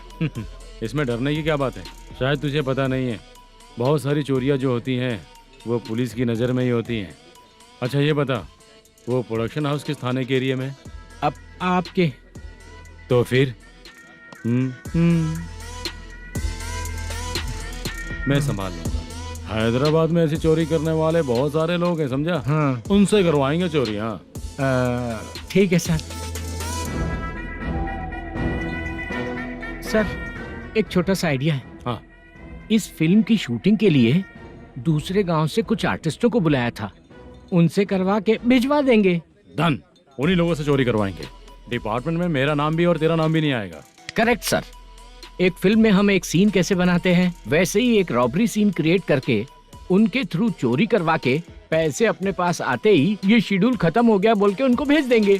इसमें डरने की क्या बात है? शायद तुझे पता नहीं है, बहुत सारी चोरियां जो होती हैं वो पुलिस की नज़र में ही होती हैं। अच्छा ये बता, वो प्रोडक्शन हाउस किस थाने के एरिया में? अब आपके। तो फिर मैं संभाल लूंगा। हैदराबाद में ऐसी चोरी करने वाले बहुत सारे लोग हैं, समझा? हाँ। उनसे करवाएंगे चोरी। हाँ ठीक है सर। सर एक छोटा सा आइडिया है। हाँ। इस फिल्म की शूटिंग के लिए दूसरे गांव से कुछ आर्टिस्टों को बुलाया था, उनसे करवा के भिजवा देंगे। डन, उन्हीं लोगों से चोरी करवाएंगे। डिपार्टमेंट में मेरा नाम भी और तेरा नाम भी नहीं आएगा। Correct sir. एक फिल्म में हम एक सीन कैसे बनाते हैं वैसे ही एक रॉबरी सीन क्रिएट करके उनके थ्रू चोरी करवा के पैसे अपने पास आते ही ये शेड्यूल खत्म हो गया बोल के उनको भेज देंगे।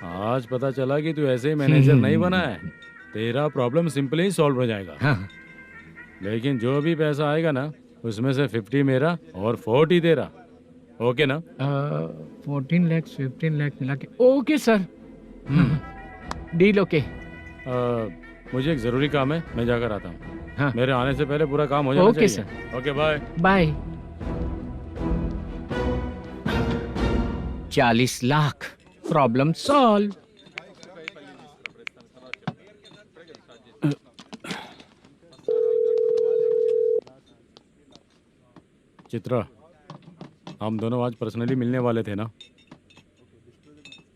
आज पता चला कि तू ऐसे मैनेजर नहीं बना है। तेरा प्रॉब्लम सिंपली ही सॉल्व हो जाएगा। हाँ। लेकिन जो भी पैसा आएगा ना उसमें से 50 मेरा और 40 तेरा। ओके ना? 14 लाख 15 लाख मिला के। Okay sir. Deal okay. मुझे एक जरूरी काम है, मैं जाकर आता हूँ। हाँ। मेरे आने से पहले पूरा काम हो जाना ओके चाहिए। Sir. Okay bye. Bye. 40 lakh, problem solve. Chitra, हम दोनों आज पर्सनली मिलने वाले थे ना?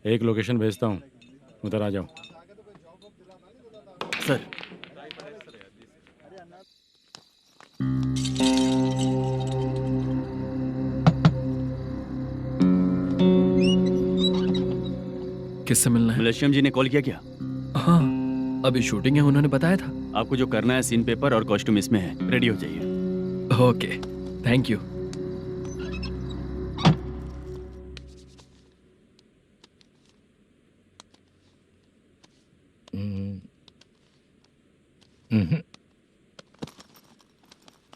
एक लोकेशन भेजता हूँ, उधर आ जाओ। सर। किससे मिलना है? मलेशियम जी ने कॉल किया क्या? हाँ, अभी शूटिंग है, उन्होंने बताया था। आपको जो करना है, सीन पेपर और कॉस्ट्यूम इसमें है, रेडी हो जाइए। Okay, thank you.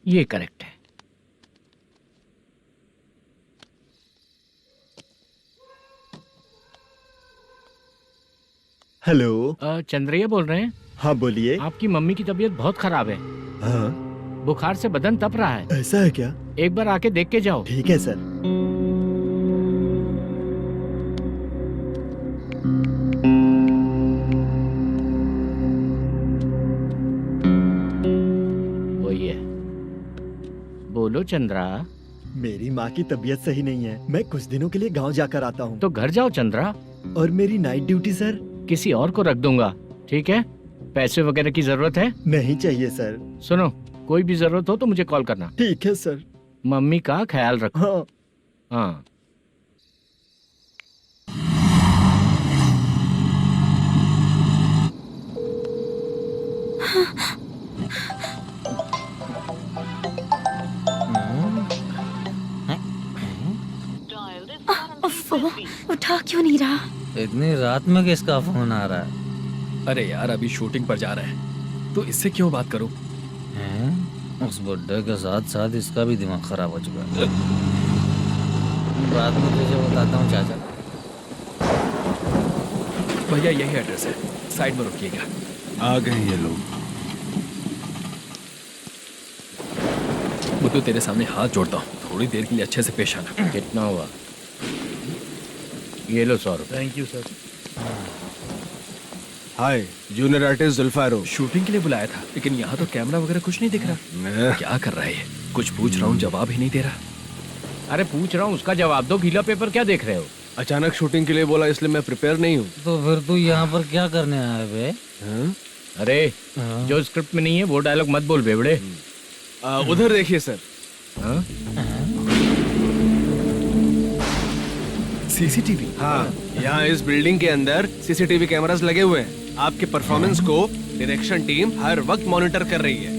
ये करेक्ट है। हेलो। चंद्रैया बोल रहे हैं? हाँ बोलिए। आपकी मम्मी की तबीयत बहुत खराब है। हाँ। बुखार से बदन तप रहा है। ऐसा है क्या? एक बार आके देख के जाओ। ठीक है सर। वही है। बोलो चंद्रा। मेरी माँ की तबीयत सही नहीं है, मैं कुछ दिनों के लिए गांव जाकर आता हूँ। तो घर जाओ चंद्रा। और मेरी नाइट ड्यूटी सर? किसी और को रख दूंगा, ठीक है? पैसे वगैरह की जरूरत है? नहीं चाहिए सर। सुनो, कोई भी जरूरत हो तो मुझे कॉल करना। ठीक है सर। मम्मी का ख्याल रखो। हाँ। हाँ। उठा क्यों नहीं रहा? इतनी रात में किसका फोन आ रहा है? अरे यार, अभी शूटिंग पर जा रहे हैं, तो इससे क्यों बात करूं? उस बुड्ढे के साथ साथ इसका भी दिमाग खराब हो चुका है। बाद में तुझे बताता हूँ चाचा। भैया यही एड्रेस है, साइड में रुकिएगा। आ गए ये लोग। मुझे तेरे सामने हाथ जोड़ता हूँ, थोड़ी देर के लिए अच्छे से पेश आना। कितना हुआ? ये लो 100 रुपए। Thank you sir. Hi, junior artist जुल्फारो। शूटिंग के लिए बुलाया था, लेकिन यहाँ तो कैमरा वगैरह कुछ नहीं दिख रहा। क्या कर रहा है ये? कुछ पूछ रहा हूँ, जवाब ही नहीं दे रहा। अरे पूछ रहा हूँ, उसका जवाब दो। गीला पेपर क्या देख रहे हो? अचानक शूटिंग के लिए बोला, इसलिए मैं प्रिपेयर नहीं हूँ। तो फिर तू यहाँ पर क्या करने आया बे? अरे जो स्क्रिप्ट में नहीं है वो डायलॉग मत बोल बेवड़े। उधर देखिए सर। सीसीटीवी? हाँ, यहाँ इस बिल्डिंग के अंदर सीसीटीवी कैमरास लगे हुए हैं। आपके परफॉर्मेंस को डायरेक्शन टीम हर वक्त मॉनिटर कर रही है।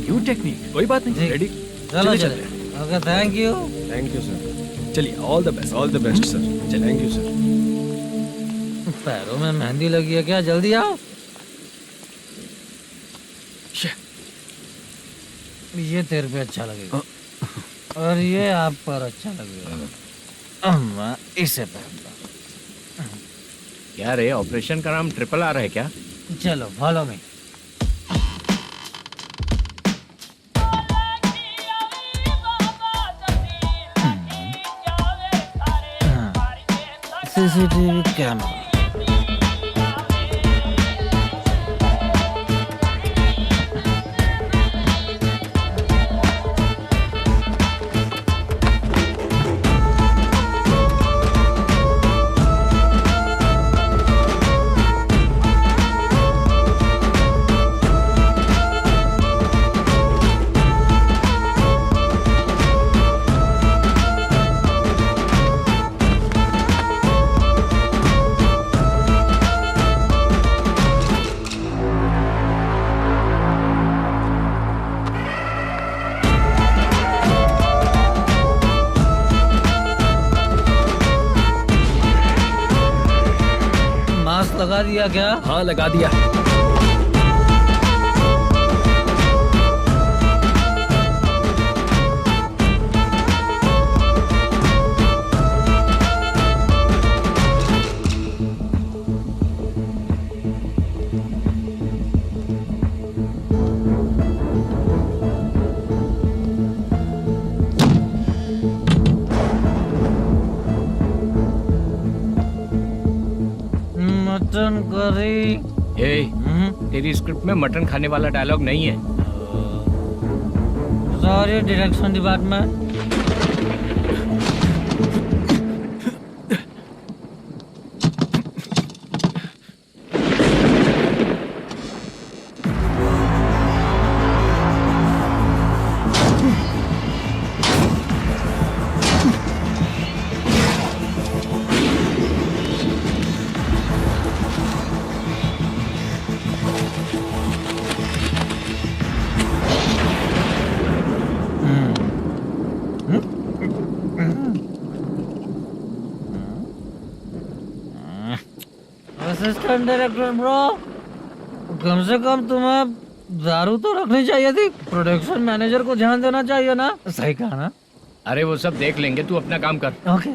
New technique. कोई बात नहीं, रेडी। चलो चले। Okay, thank you. Thank you sir. चलिए, all the best. All the best sir. Thank you sir. पैरों में मेहंदी लगी है क्या? जल्दी आओ। ये तेरे पे अच्छा लगेगा और ये आप पर अच्छा लगेगा। मैं इसे पहनता। क्या रे, ऑपरेशन का नाम ट्रिपल आर है क्या? चलो follow me. CCTV camera. Mask लगा दिया क्या? हाँ, लगा दिया। Mutton curry. तेरी स्क्रिप्ट में मटन खाने वाला डायलॉग नहीं है। Sorry direction department. Assistant director bro, कम से कम तुम्हें दारू तो रखनी चाहिए थी। प्रोडक्शन मैनेजर को ध्यान देना चाहिए ना। सही कहा ना? अरे वो सब देख लेंगे, तू अपना काम कर। ओके।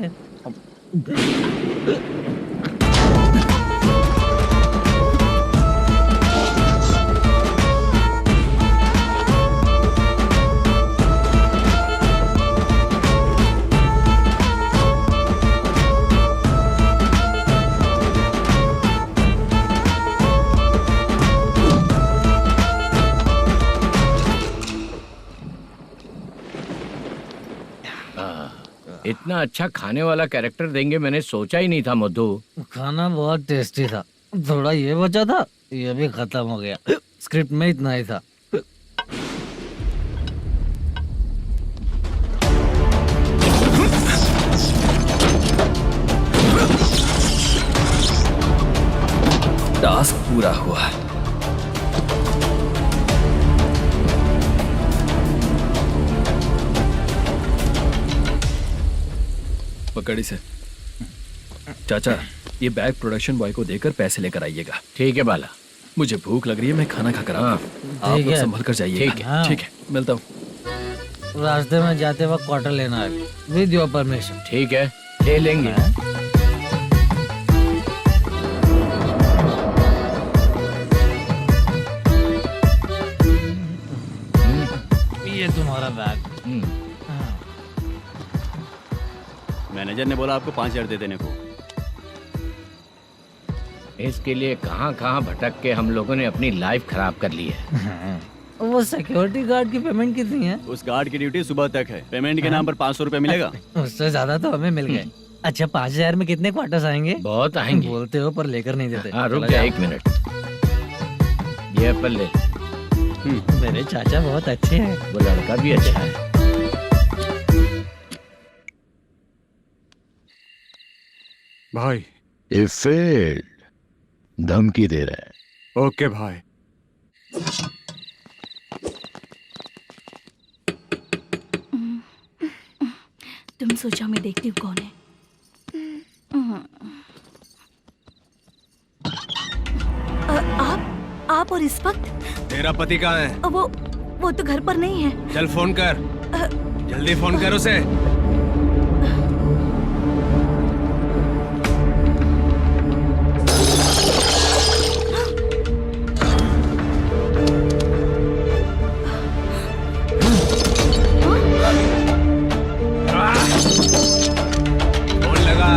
इतना अच्छा खाने वाला कैरेक्टर देंगे मैंने सोचा ही नहीं था मधु। खाना बहुत टेस्टी था। थोड़ा ये बचा था, ये भी खत्म हो गया। स्क्रिप्ट में इतना ही था। टास्क पूरा हुआ। पकड़ी से चाचा, ये बैग प्रोडक्शन बॉय को देकर पैसे लेकर आइएगा। ठीक है बाला। मुझे भूख लग रही है, मैं खाना खाकर आता हूँ। आप ठीक लोग है। संभल कर जाइएगा। ठीक है। ठीक है, मिलता हूँ। रास्ते में जाते वक्त क्वार्टर लेना है, विद योर परमिशन। ठीक है, ले लेंगे। ये तुम्हारा बैग। मैनेजर ने बोला आपको 5,000 दे देने को। इसके लिए कहाँ कहाँ भटक के हम लोगों ने अपनी लाइफ खराब कर ली है। वो सिक्योरिटी गार्ड की पेमेंट कितनी है? उस गार्ड की ड्यूटी सुबह तक है। पेमेंट के नाम पर 500 रुपए मिलेगा। उससे ज्यादा तो हमें मिल गए। अच्छा, 5,000 में कितने क्वार्टर्स आएंगे? बहुत आएंगे। बोलते हो पर लेकर नहीं देते। हाँ रुक जा 1 मिनट, ये एप्पल ले। मेरे चाचा बहुत अच्छे हैं। वो लड़का भी अच्छा है। भाई ये फेल्ड, धमकी दे रहा है। ओके भाई। तुम सोचा मैं देखती हूँ कौन है। आप और इस वक्त तेरा पति कहाँ है? वो तो घर पर नहीं है। चल फोन कर, जल्दी फोन कर उसे। फोन लगा।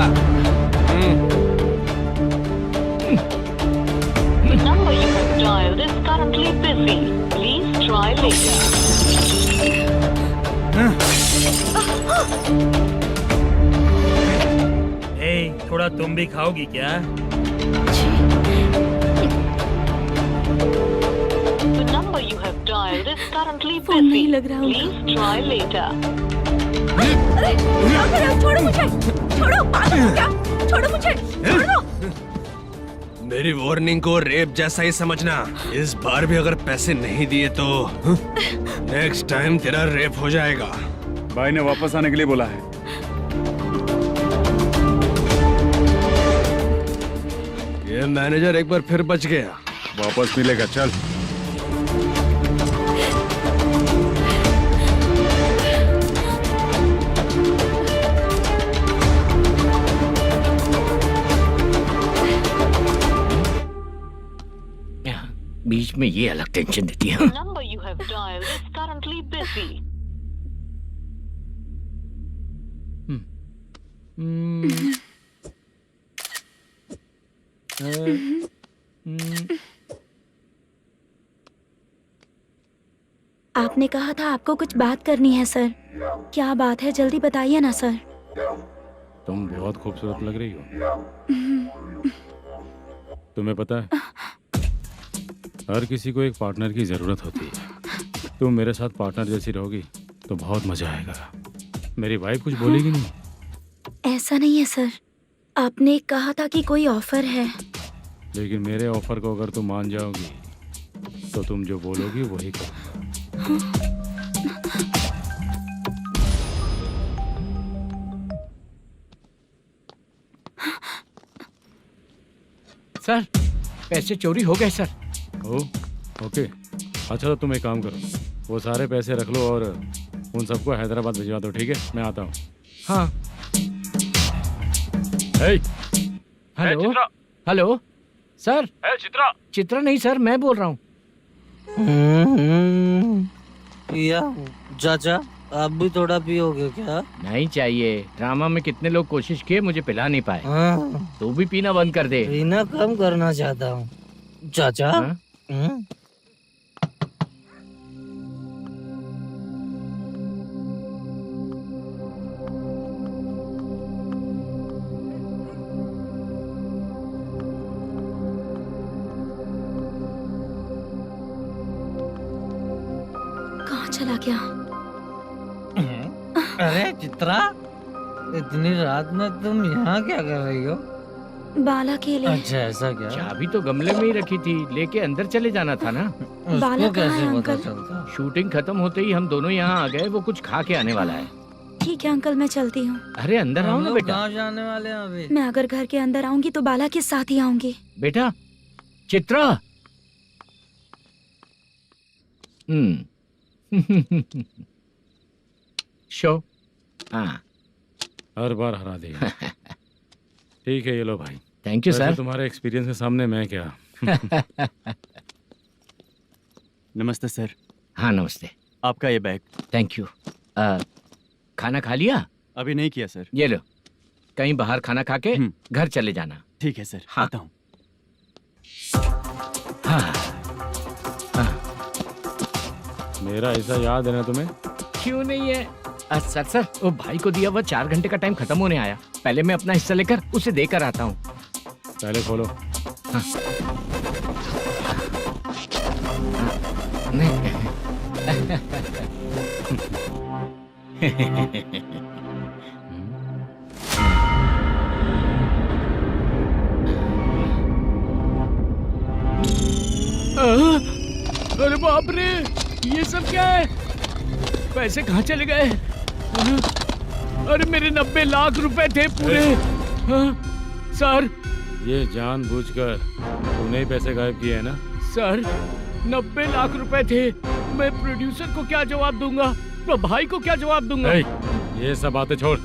number you have dialed is currently busy. Please try later. थोड़ा तुम भी खाओगी क्या? The number you have dialed is currently phone नहीं busy. लग रहा होगा। Please try later. अरे क्या कर रहे हो? छोड़ो मुझे, छोड़ो। पागल हो क्या? छोड़ो मुझे, छोड़ो। मेरी वार्निंग को रेप जैसा ही समझना। इस बार भी अगर पैसे नहीं दिए तो नेक्स्ट टाइम तेरा रेप हो जाएगा। भाई ने वापस आने के लिए बोला है। ये मैनेजर एक बार फिर बच गया। वापस मिलेगा, चल। बीच में ये अलग टेंशन देती है। The number you have dialed is currently busy. आपने कहा था आपको कुछ बात करनी है सर। क्या बात है, जल्दी बताइए ना सर। तुम बहुत खूबसूरत लग रही हो। तुम्हें पता है, हर किसी को एक पार्टनर की जरूरत होती है। तुम मेरे साथ पार्टनर जैसी रहोगी तो बहुत मजा आएगा। मेरी वाइफ कुछ बोलेगी नहीं। ऐसा नहीं है सर, आपने कहा था कि कोई ऑफर है। लेकिन मेरे ऑफर को अगर तुम मान जाओगी तो तुम जो बोलोगी वही करूँगा। सर पैसे चोरी हो गए सर। ओ, ओके। अच्छा तो तुम एक काम करो, वो सारे पैसे रख लो और उन सबको हैदराबाद भिजवा दो, ठीक है? मैं आता हूँ। हाँ। Hey, hello hello sir. Chitra. Chitra नहीं सर, मैं बोल रहा हूँ। या चाचा आप भी थोड़ा पियोगे क्या? नहीं चाहिए। ड्रामा में कितने लोग कोशिश किए, मुझे पिला नहीं पाए। हाँ। तू भी पीना बंद कर दे। पीना कम करना चाहता हूँ चाचा। हाँ? कहाँ चला गया? अरे चित्रा, इतनी रात में तुम यहाँ क्या कर रही हो? बाला के लिए। अच्छा ऐसा क्या? चाबी तो गमले में ही रखी थी, लेके अंदर चले जाना था ना। बाला उसको कहाँ कैसे है पता अंकल? चलता? शूटिंग खत्म होते ही हम दोनों यहाँ आ गए। वो कुछ खा के आने वाला है। ठीक है अंकल, मैं चलती हूँ। अरे अंदर आओ हम ना लोग बेटा। कहाँ जाने वाले हैं अभी? मैं अगर घर के अंदर आऊंगी तो बाला के साथ ही आऊंगी। बेटा चित्रा। शो। हाँ हर बार हरा देगा। ठीक है, ये लो भाई। थैंक यू वैसे सर। तुम्हारे एक्सपीरियंस के सामने मैं क्या। नमस्ते सर। हाँ नमस्ते। आपका ये बैग। Thank you. खाना खा लिया? अभी नहीं किया सर। ये लो, कहीं बाहर खाना खा के घर चले जाना। ठीक है सर। हाँ। आता हूँ। हाँ। मेरा ऐसा याद है ना तुम्हें? क्यों नहीं है? सर सर, वो भाई को दिया हुआ 4 घंटे का टाइम खत्म होने आया। पहले मैं अपना हिस्सा लेकर उसे देकर आता हूँ। पहले खोलो। हाँ। अरे बाप रे, ये सब क्या है? पैसे कहाँ चले गए? अरे मेरे 90 लाख रुपए थे पूरे। सर ये जानबूझकर तूने ही पैसे गायब किए हैं ना? सर 90 लाख रुपए थे। मैं प्रोड्यूसर को क्या जवाब दूंगा, तो भाई को क्या जवाब दूंगा? ये सब बातें छोड़।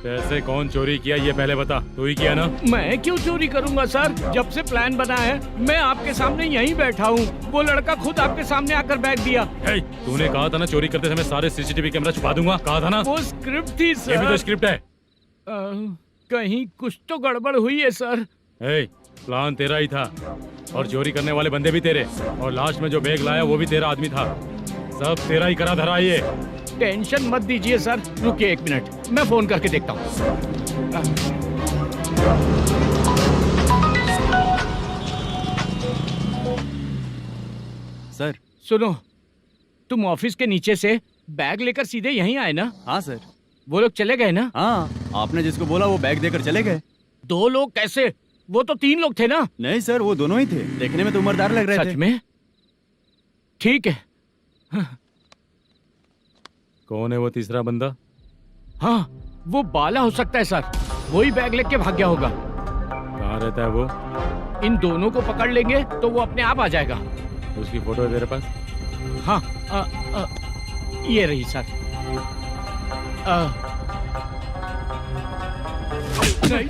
पैसे कौन चोरी किया ये पहले बता। तू ही किया ना? मैं क्यों चोरी करूंगा सर? जब से प्लान बना है मैं आपके सामने यहीं बैठा हूँ। वो लड़का खुद आपके सामने आकर बैग दिया। तूने कहा था ना चोरी करते समय सारे सीसीटीवी कैमरा छुपा दूंगा, कहा था ना? वो स्क्रिप्ट थी सर। ये भी तो स्क्रिप्ट है। कहीं कुछ तो गड़बड़ हुई है सर। प्लान तेरा ही था और चोरी करने वाले बंदे भी तेरे, और लास्ट में जो बैग लाया वो भी तेरा आदमी था। सब तेरा ही करा धरा। ये टेंशन मत दीजिए सर। रुकिए 1 मिनट, मैं फोन करके देखता हूँ। सर सुनो, तुम ऑफिस के नीचे से बैग लेकर सीधे यहीं आए ना? हाँ सर। वो लोग चले गए ना? हाँ, आपने जिसको बोला वो बैग देकर चले गए। 2 लोग कैसे? वो तो 3 लोग थे ना? नहीं सर, वो दोनों ही थे। देखने में तो उम्रदार लग रहे थे। सच में? ठीक है। कौन है वो तीसरा बंदा? हाँ, वो बाला हो सकता है सर। वही बैग लेके भाग गया होगा। कहाँ रहता है वो? इन दोनों को पकड़ लेंगे तो वो अपने आप आ जाएगा। उसकी फोटो है तेरे पास? हाँ, ये रही सर। नहीं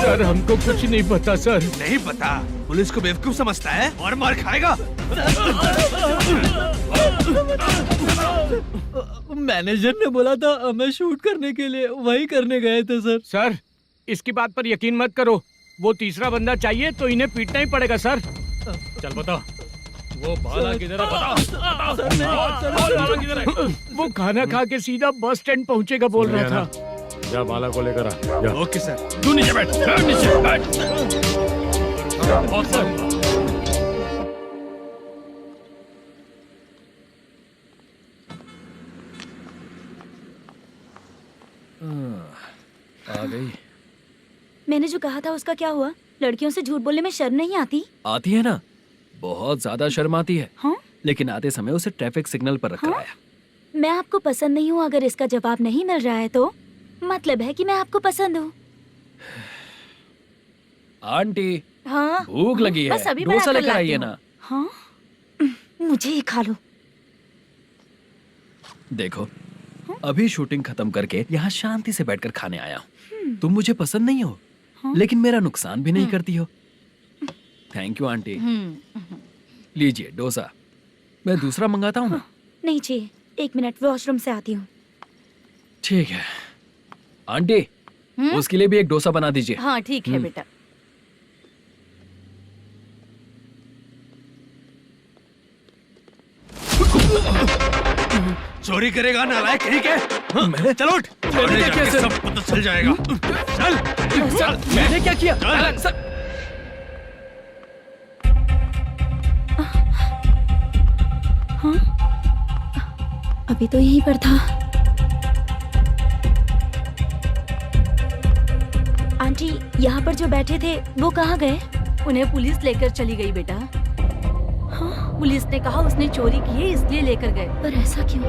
सर, हमको कुछ नहीं पता सर। नहीं पता? पुलिस को बेवकूफ समझता है और मार खाएगा। मैनेजर ने बोला था हमें शूट करने के लिए, वही करने गए थे सर। सर इसकी बात पर यकीन मत करो। वो तीसरा बंदा चाहिए तो इन्हें पीटना ही पड़ेगा सर। चल बता, वो बाला किधर है? बता। वो खाना खा के सीधा बस स्टैंड पहुंचेगा बोल रहा था। जा बाला को लेकर आ। जा। Okay sir. तू नीचे बैठ। नीचे बैठ। आ गई। मैंने जो कहा था उसका क्या हुआ? लड़कियों से झूठ बोलने में शर्म नहीं आती? आती है ना, बहुत ज्यादा शर्म आती है। हाँ? लेकिन आते समय उसे ट्रैफिक सिग्नल पर रखा है। मैं आपको पसंद नहीं हूँ, अगर इसका जवाब नहीं मिल रहा है तो मतलब है कि मैं आपको पसंद हूँ। आंटी हाँ भूख लगी है, बस अभी डोसा बनाकर लेकर लाती आइए हूँ। ना। हाँ मुझे ही खा लो। देखो अभी शूटिंग खत्म करके यहाँ शांति से बैठकर खाने आया हूँ। तुम मुझे पसंद नहीं हो, लेकिन मेरा नुकसान भी नहीं करती हो। Thank you aunty. लीजिए डोसा। मैं दूसरा मंगाता हूँ ना। नहीं चाहिए, 1 मिनट वॉशरूम से आती हूँ। ठीक है आंटी, उसके लिए भी एक डोसा बना दीजिए। हाँ ठीक है बेटा। चोरी करेगा नालायक कहीं के? मैंने चलो उठ, मैंने क्या किया सर? सब पता चल जाएगा। चल सर मैंने क्या किया? सर हाँ अभी तो यहीं पर था। आंटी यहाँ पर जो बैठे थे वो कहाँ गए? उन्हें पुलिस लेकर चली गई बेटा। हाँ पुलिस ने कहा उसने चोरी की है इसलिए लेकर गए। पर ऐसा क्यों?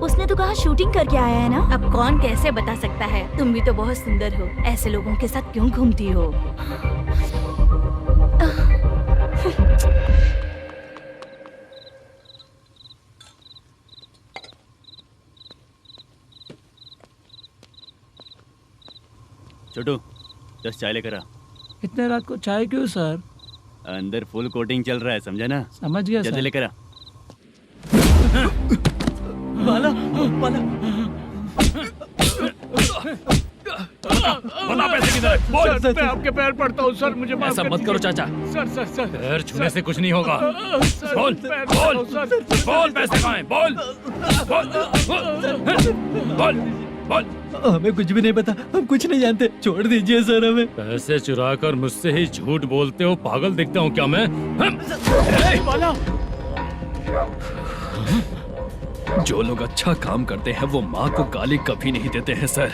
उसने तो कहा शूटिंग करके आया है ना। अब कौन कैसे बता सकता है? तुम भी तो बहुत सुंदर हो, ऐसे लोगों के साथ क्यों घूमती हो? छोटू 10 चाय लेकर आ। इतने रात को चाय क्यों सर? अंदर फुल कोटिंग चल रहा है, समझा ना? समझ गया जल्दी सर। लेकर आ। बाला बाला बता पैसे किधर है? बोल। मैं आपके पैर पड़ता हूँ सर, मुझे माफ ऐसा कर मत दीजिए। करो चाचा। सर सर सर पैर छूने से कुछ नहीं होगा। सर, बोल पैर बोल पड़ता हूँ, सर। बोल, पैसे कहाँ हैं? बोल बोल बोल बोल। हमें कुछ भी नहीं पता, हम कुछ नहीं जानते, छोड़ दीजिए सर हमें। पैसे चुराकर मुझसे ही झूठ बोलते हो, पागल दिखता हूँ क्या मैं? जो लोग अच्छा काम करते हैं वो माँ को गाली कभी नहीं देते हैं सर।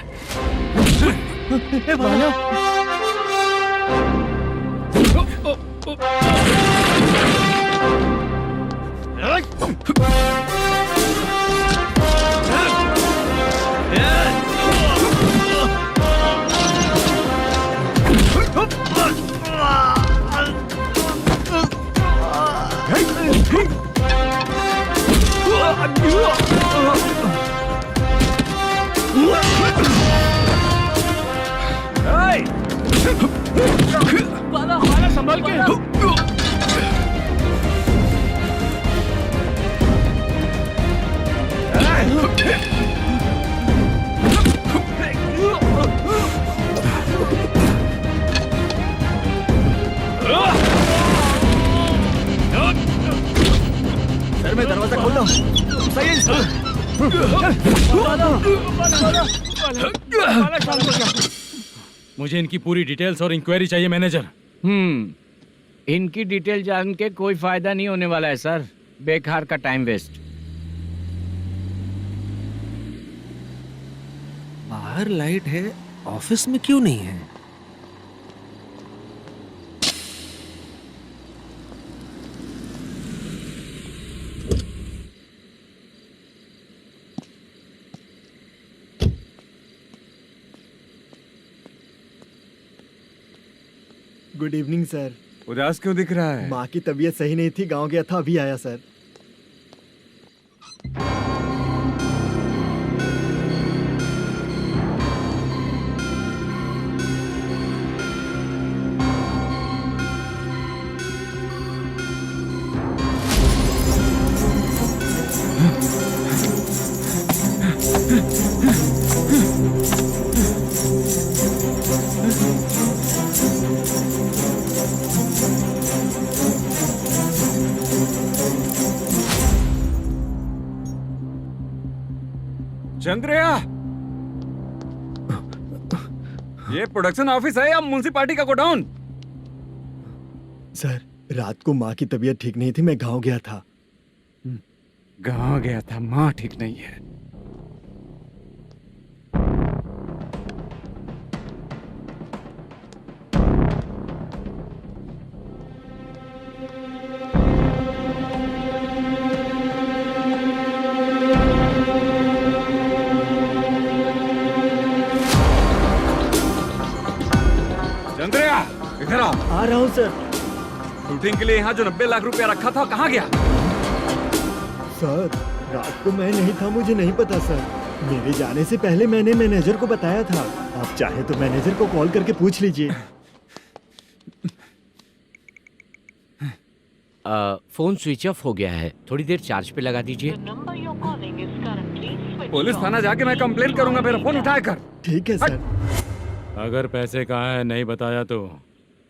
बाला संभल के। सर मैं दरवाजा खोल रहा हूँ। मुझे इनकी पूरी डिटेल्स और इंक्वायरी चाहिए मैनेजर। इनकी डिटेल जान के कोई फायदा नहीं होने वाला है सर, बेकार का टाइम वेस्ट। बाहर लाइट है, ऑफिस में क्यों नहीं है? Good evening sir. उदास क्यों दिख रहा है? माँ की तबीयत सही नहीं थी, गांव गया था, अभी आया सर। चंद्रया, ये प्रोडक्शन ऑफिस है या म्युनिसिपालिटी का गोडाउन? सर रात को माँ की तबीयत ठीक नहीं थी, मैं गांव गया था। गांव गया था, माँ ठीक नहीं है। सर। शूटिंग के लिए यहाँ जो 90 लाख रुपया रखा था कहाँ गया? सर रात को मैं नहीं था, मुझे नहीं पता सर। मेरे जाने से पहले मैंने मैनेजर को बताया था। आप चाहे तो मैनेजर को कॉल करके पूछ लीजिए। फोन स्विच ऑफ हो गया है, थोड़ी देर चार्ज पे लगा दीजिए। पुलिस थाना जाके मैं कंप्लेन करूंगा, मेरा फोन उठाया कर। ठीक है सर। अगर पैसे कहाँ है नहीं बताया तो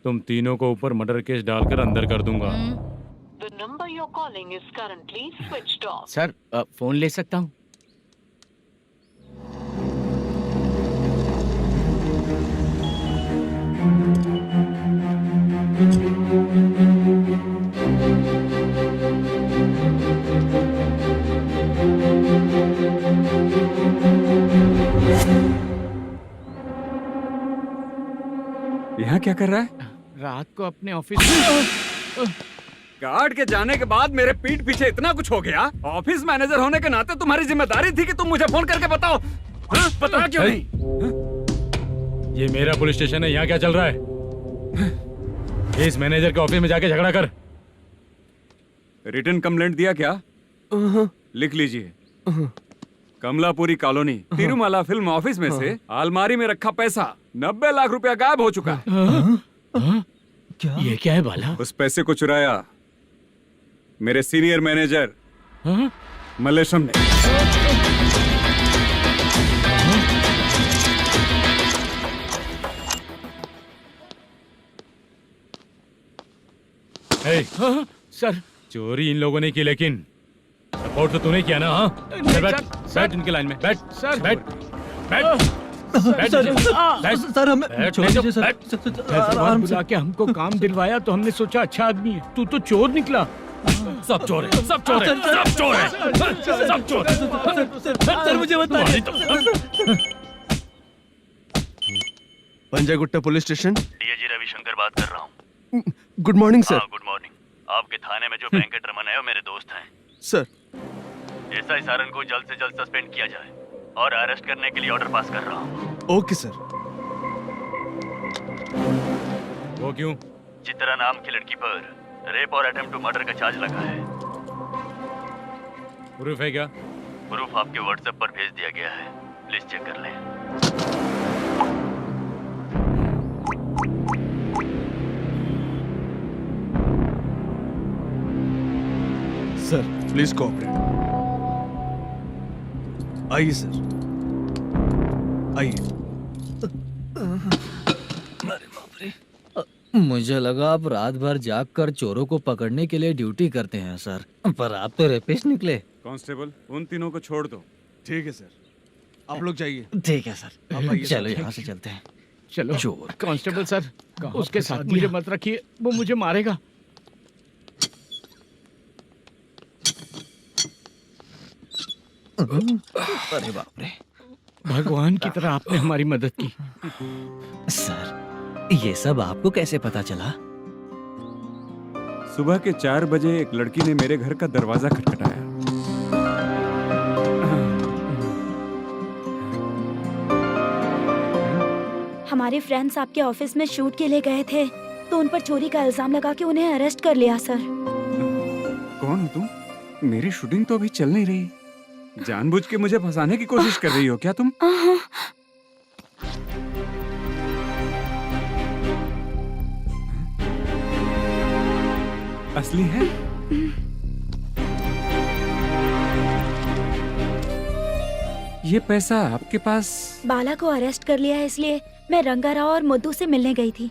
तुम तीनों को ऊपर मर्डर केस डालकर अंदर कर दूंगा। सर फोन ले सकता हूँ? यहाँ क्या कर रहा है? रात को अपने ऑफिस गार्ड के जाने के बाद मेरे पीठ पीछे इतना कुछ हो गया। ऑफिस मैनेजर होने के नाते तुम्हारी जिम्मेदारी थी कि तुम मुझे फोन करके बताओ। हाँ? पता क्यों नहीं? ये मेरा पुलिस स्टेशन है, यहाँ क्या चल रहा है? इस मैनेजर के ऑफिस में जाके झगड़ा कर। रिटन कंप्लेंट दिया क्या? लिख लीजिए। Kamalapuri colony, Tirumala film office में से अलमारी में रखा पैसा 90 लाख रुपया गायब हो चुका है। क्या? ये क्या है बाला? उस पैसे को चुराया मेरे सीनियर मैनेजर मल्लेशम ने। सर चोरी इन लोगों ने की, लेकिन सपोर्ट तो तूने किया ना? हाँ बैठ इनके लाइन में, बैठ सर, बैठ बैठ सर हमें छोड़ दीजिए सर। आराम से आके हमको काम दिलवाया तो हमने सोचा अच्छा आदमी है। तू तो चोर निकला। सब चोर है, सब चोर है, सब चोर है, सब चोर है। सर मुझे बताइए। Panjagutta police station, DIG Ravishankar बात कर रहा हूँ। Good morning sir. Good morning. आपके थाने में जो वेंकट रमन है वो मेरे दोस्त हैं। सर एसआई सारन को जल्द से जल्द सस्पेंड किया जाए और अरेस्ट करने के लिए ऑर्डर पास कर रहा हूँ। Okay sir. वो क्यों? चित्रा नाम की लड़की पर रेप और अटेम्प्ट टू मर्डर का चार्ज लगा है। प्रूफ है क्या? प्रूफ आपके व्हाट्सएप पर भेज दिया गया है, प्लीज चेक कर लें। Sir please cooperate. आइए सर, आइए। मुझे लगा आप रात भर जाग कर चोरों को पकड़ने के लिए ड्यूटी करते हैं सर, पर आप तो रेपिस्ट निकले। कांस्टेबल उन तीनों को छोड़ दो। ठीक है सर, आप लोग जाइए। ठीक है सर, आप आइए चलो सर। यहाँ से चलते हैं। चलो चोर कांस्टेबल सर, उसके साथ मुझे मत रखिए, वो मुझे मारेगा। अरे बाप रे, भगवान की तरह आपने हमारी मदद की। सर ये सब आपको कैसे पता चला? सुबह के 4 बजे एक लड़की ने मेरे घर का दरवाजा खटखटाया। हमारे फ्रेंड्स आपके ऑफिस में शूट के लिए गए थे तो उन पर चोरी का इल्जाम लगा के उन्हें अरेस्ट कर लिया सर। कौन हो तुम? मेरी शूटिंग तो अभी चल नहीं रही। जानबूझ के मुझे फंसाने की कोशिश कर रही हो क्या तुम? असली है? ये पैसा आपके पास? बाला को अरेस्ट कर लिया है इसलिए मैं रंगा राव और मधु से मिलने गई थी।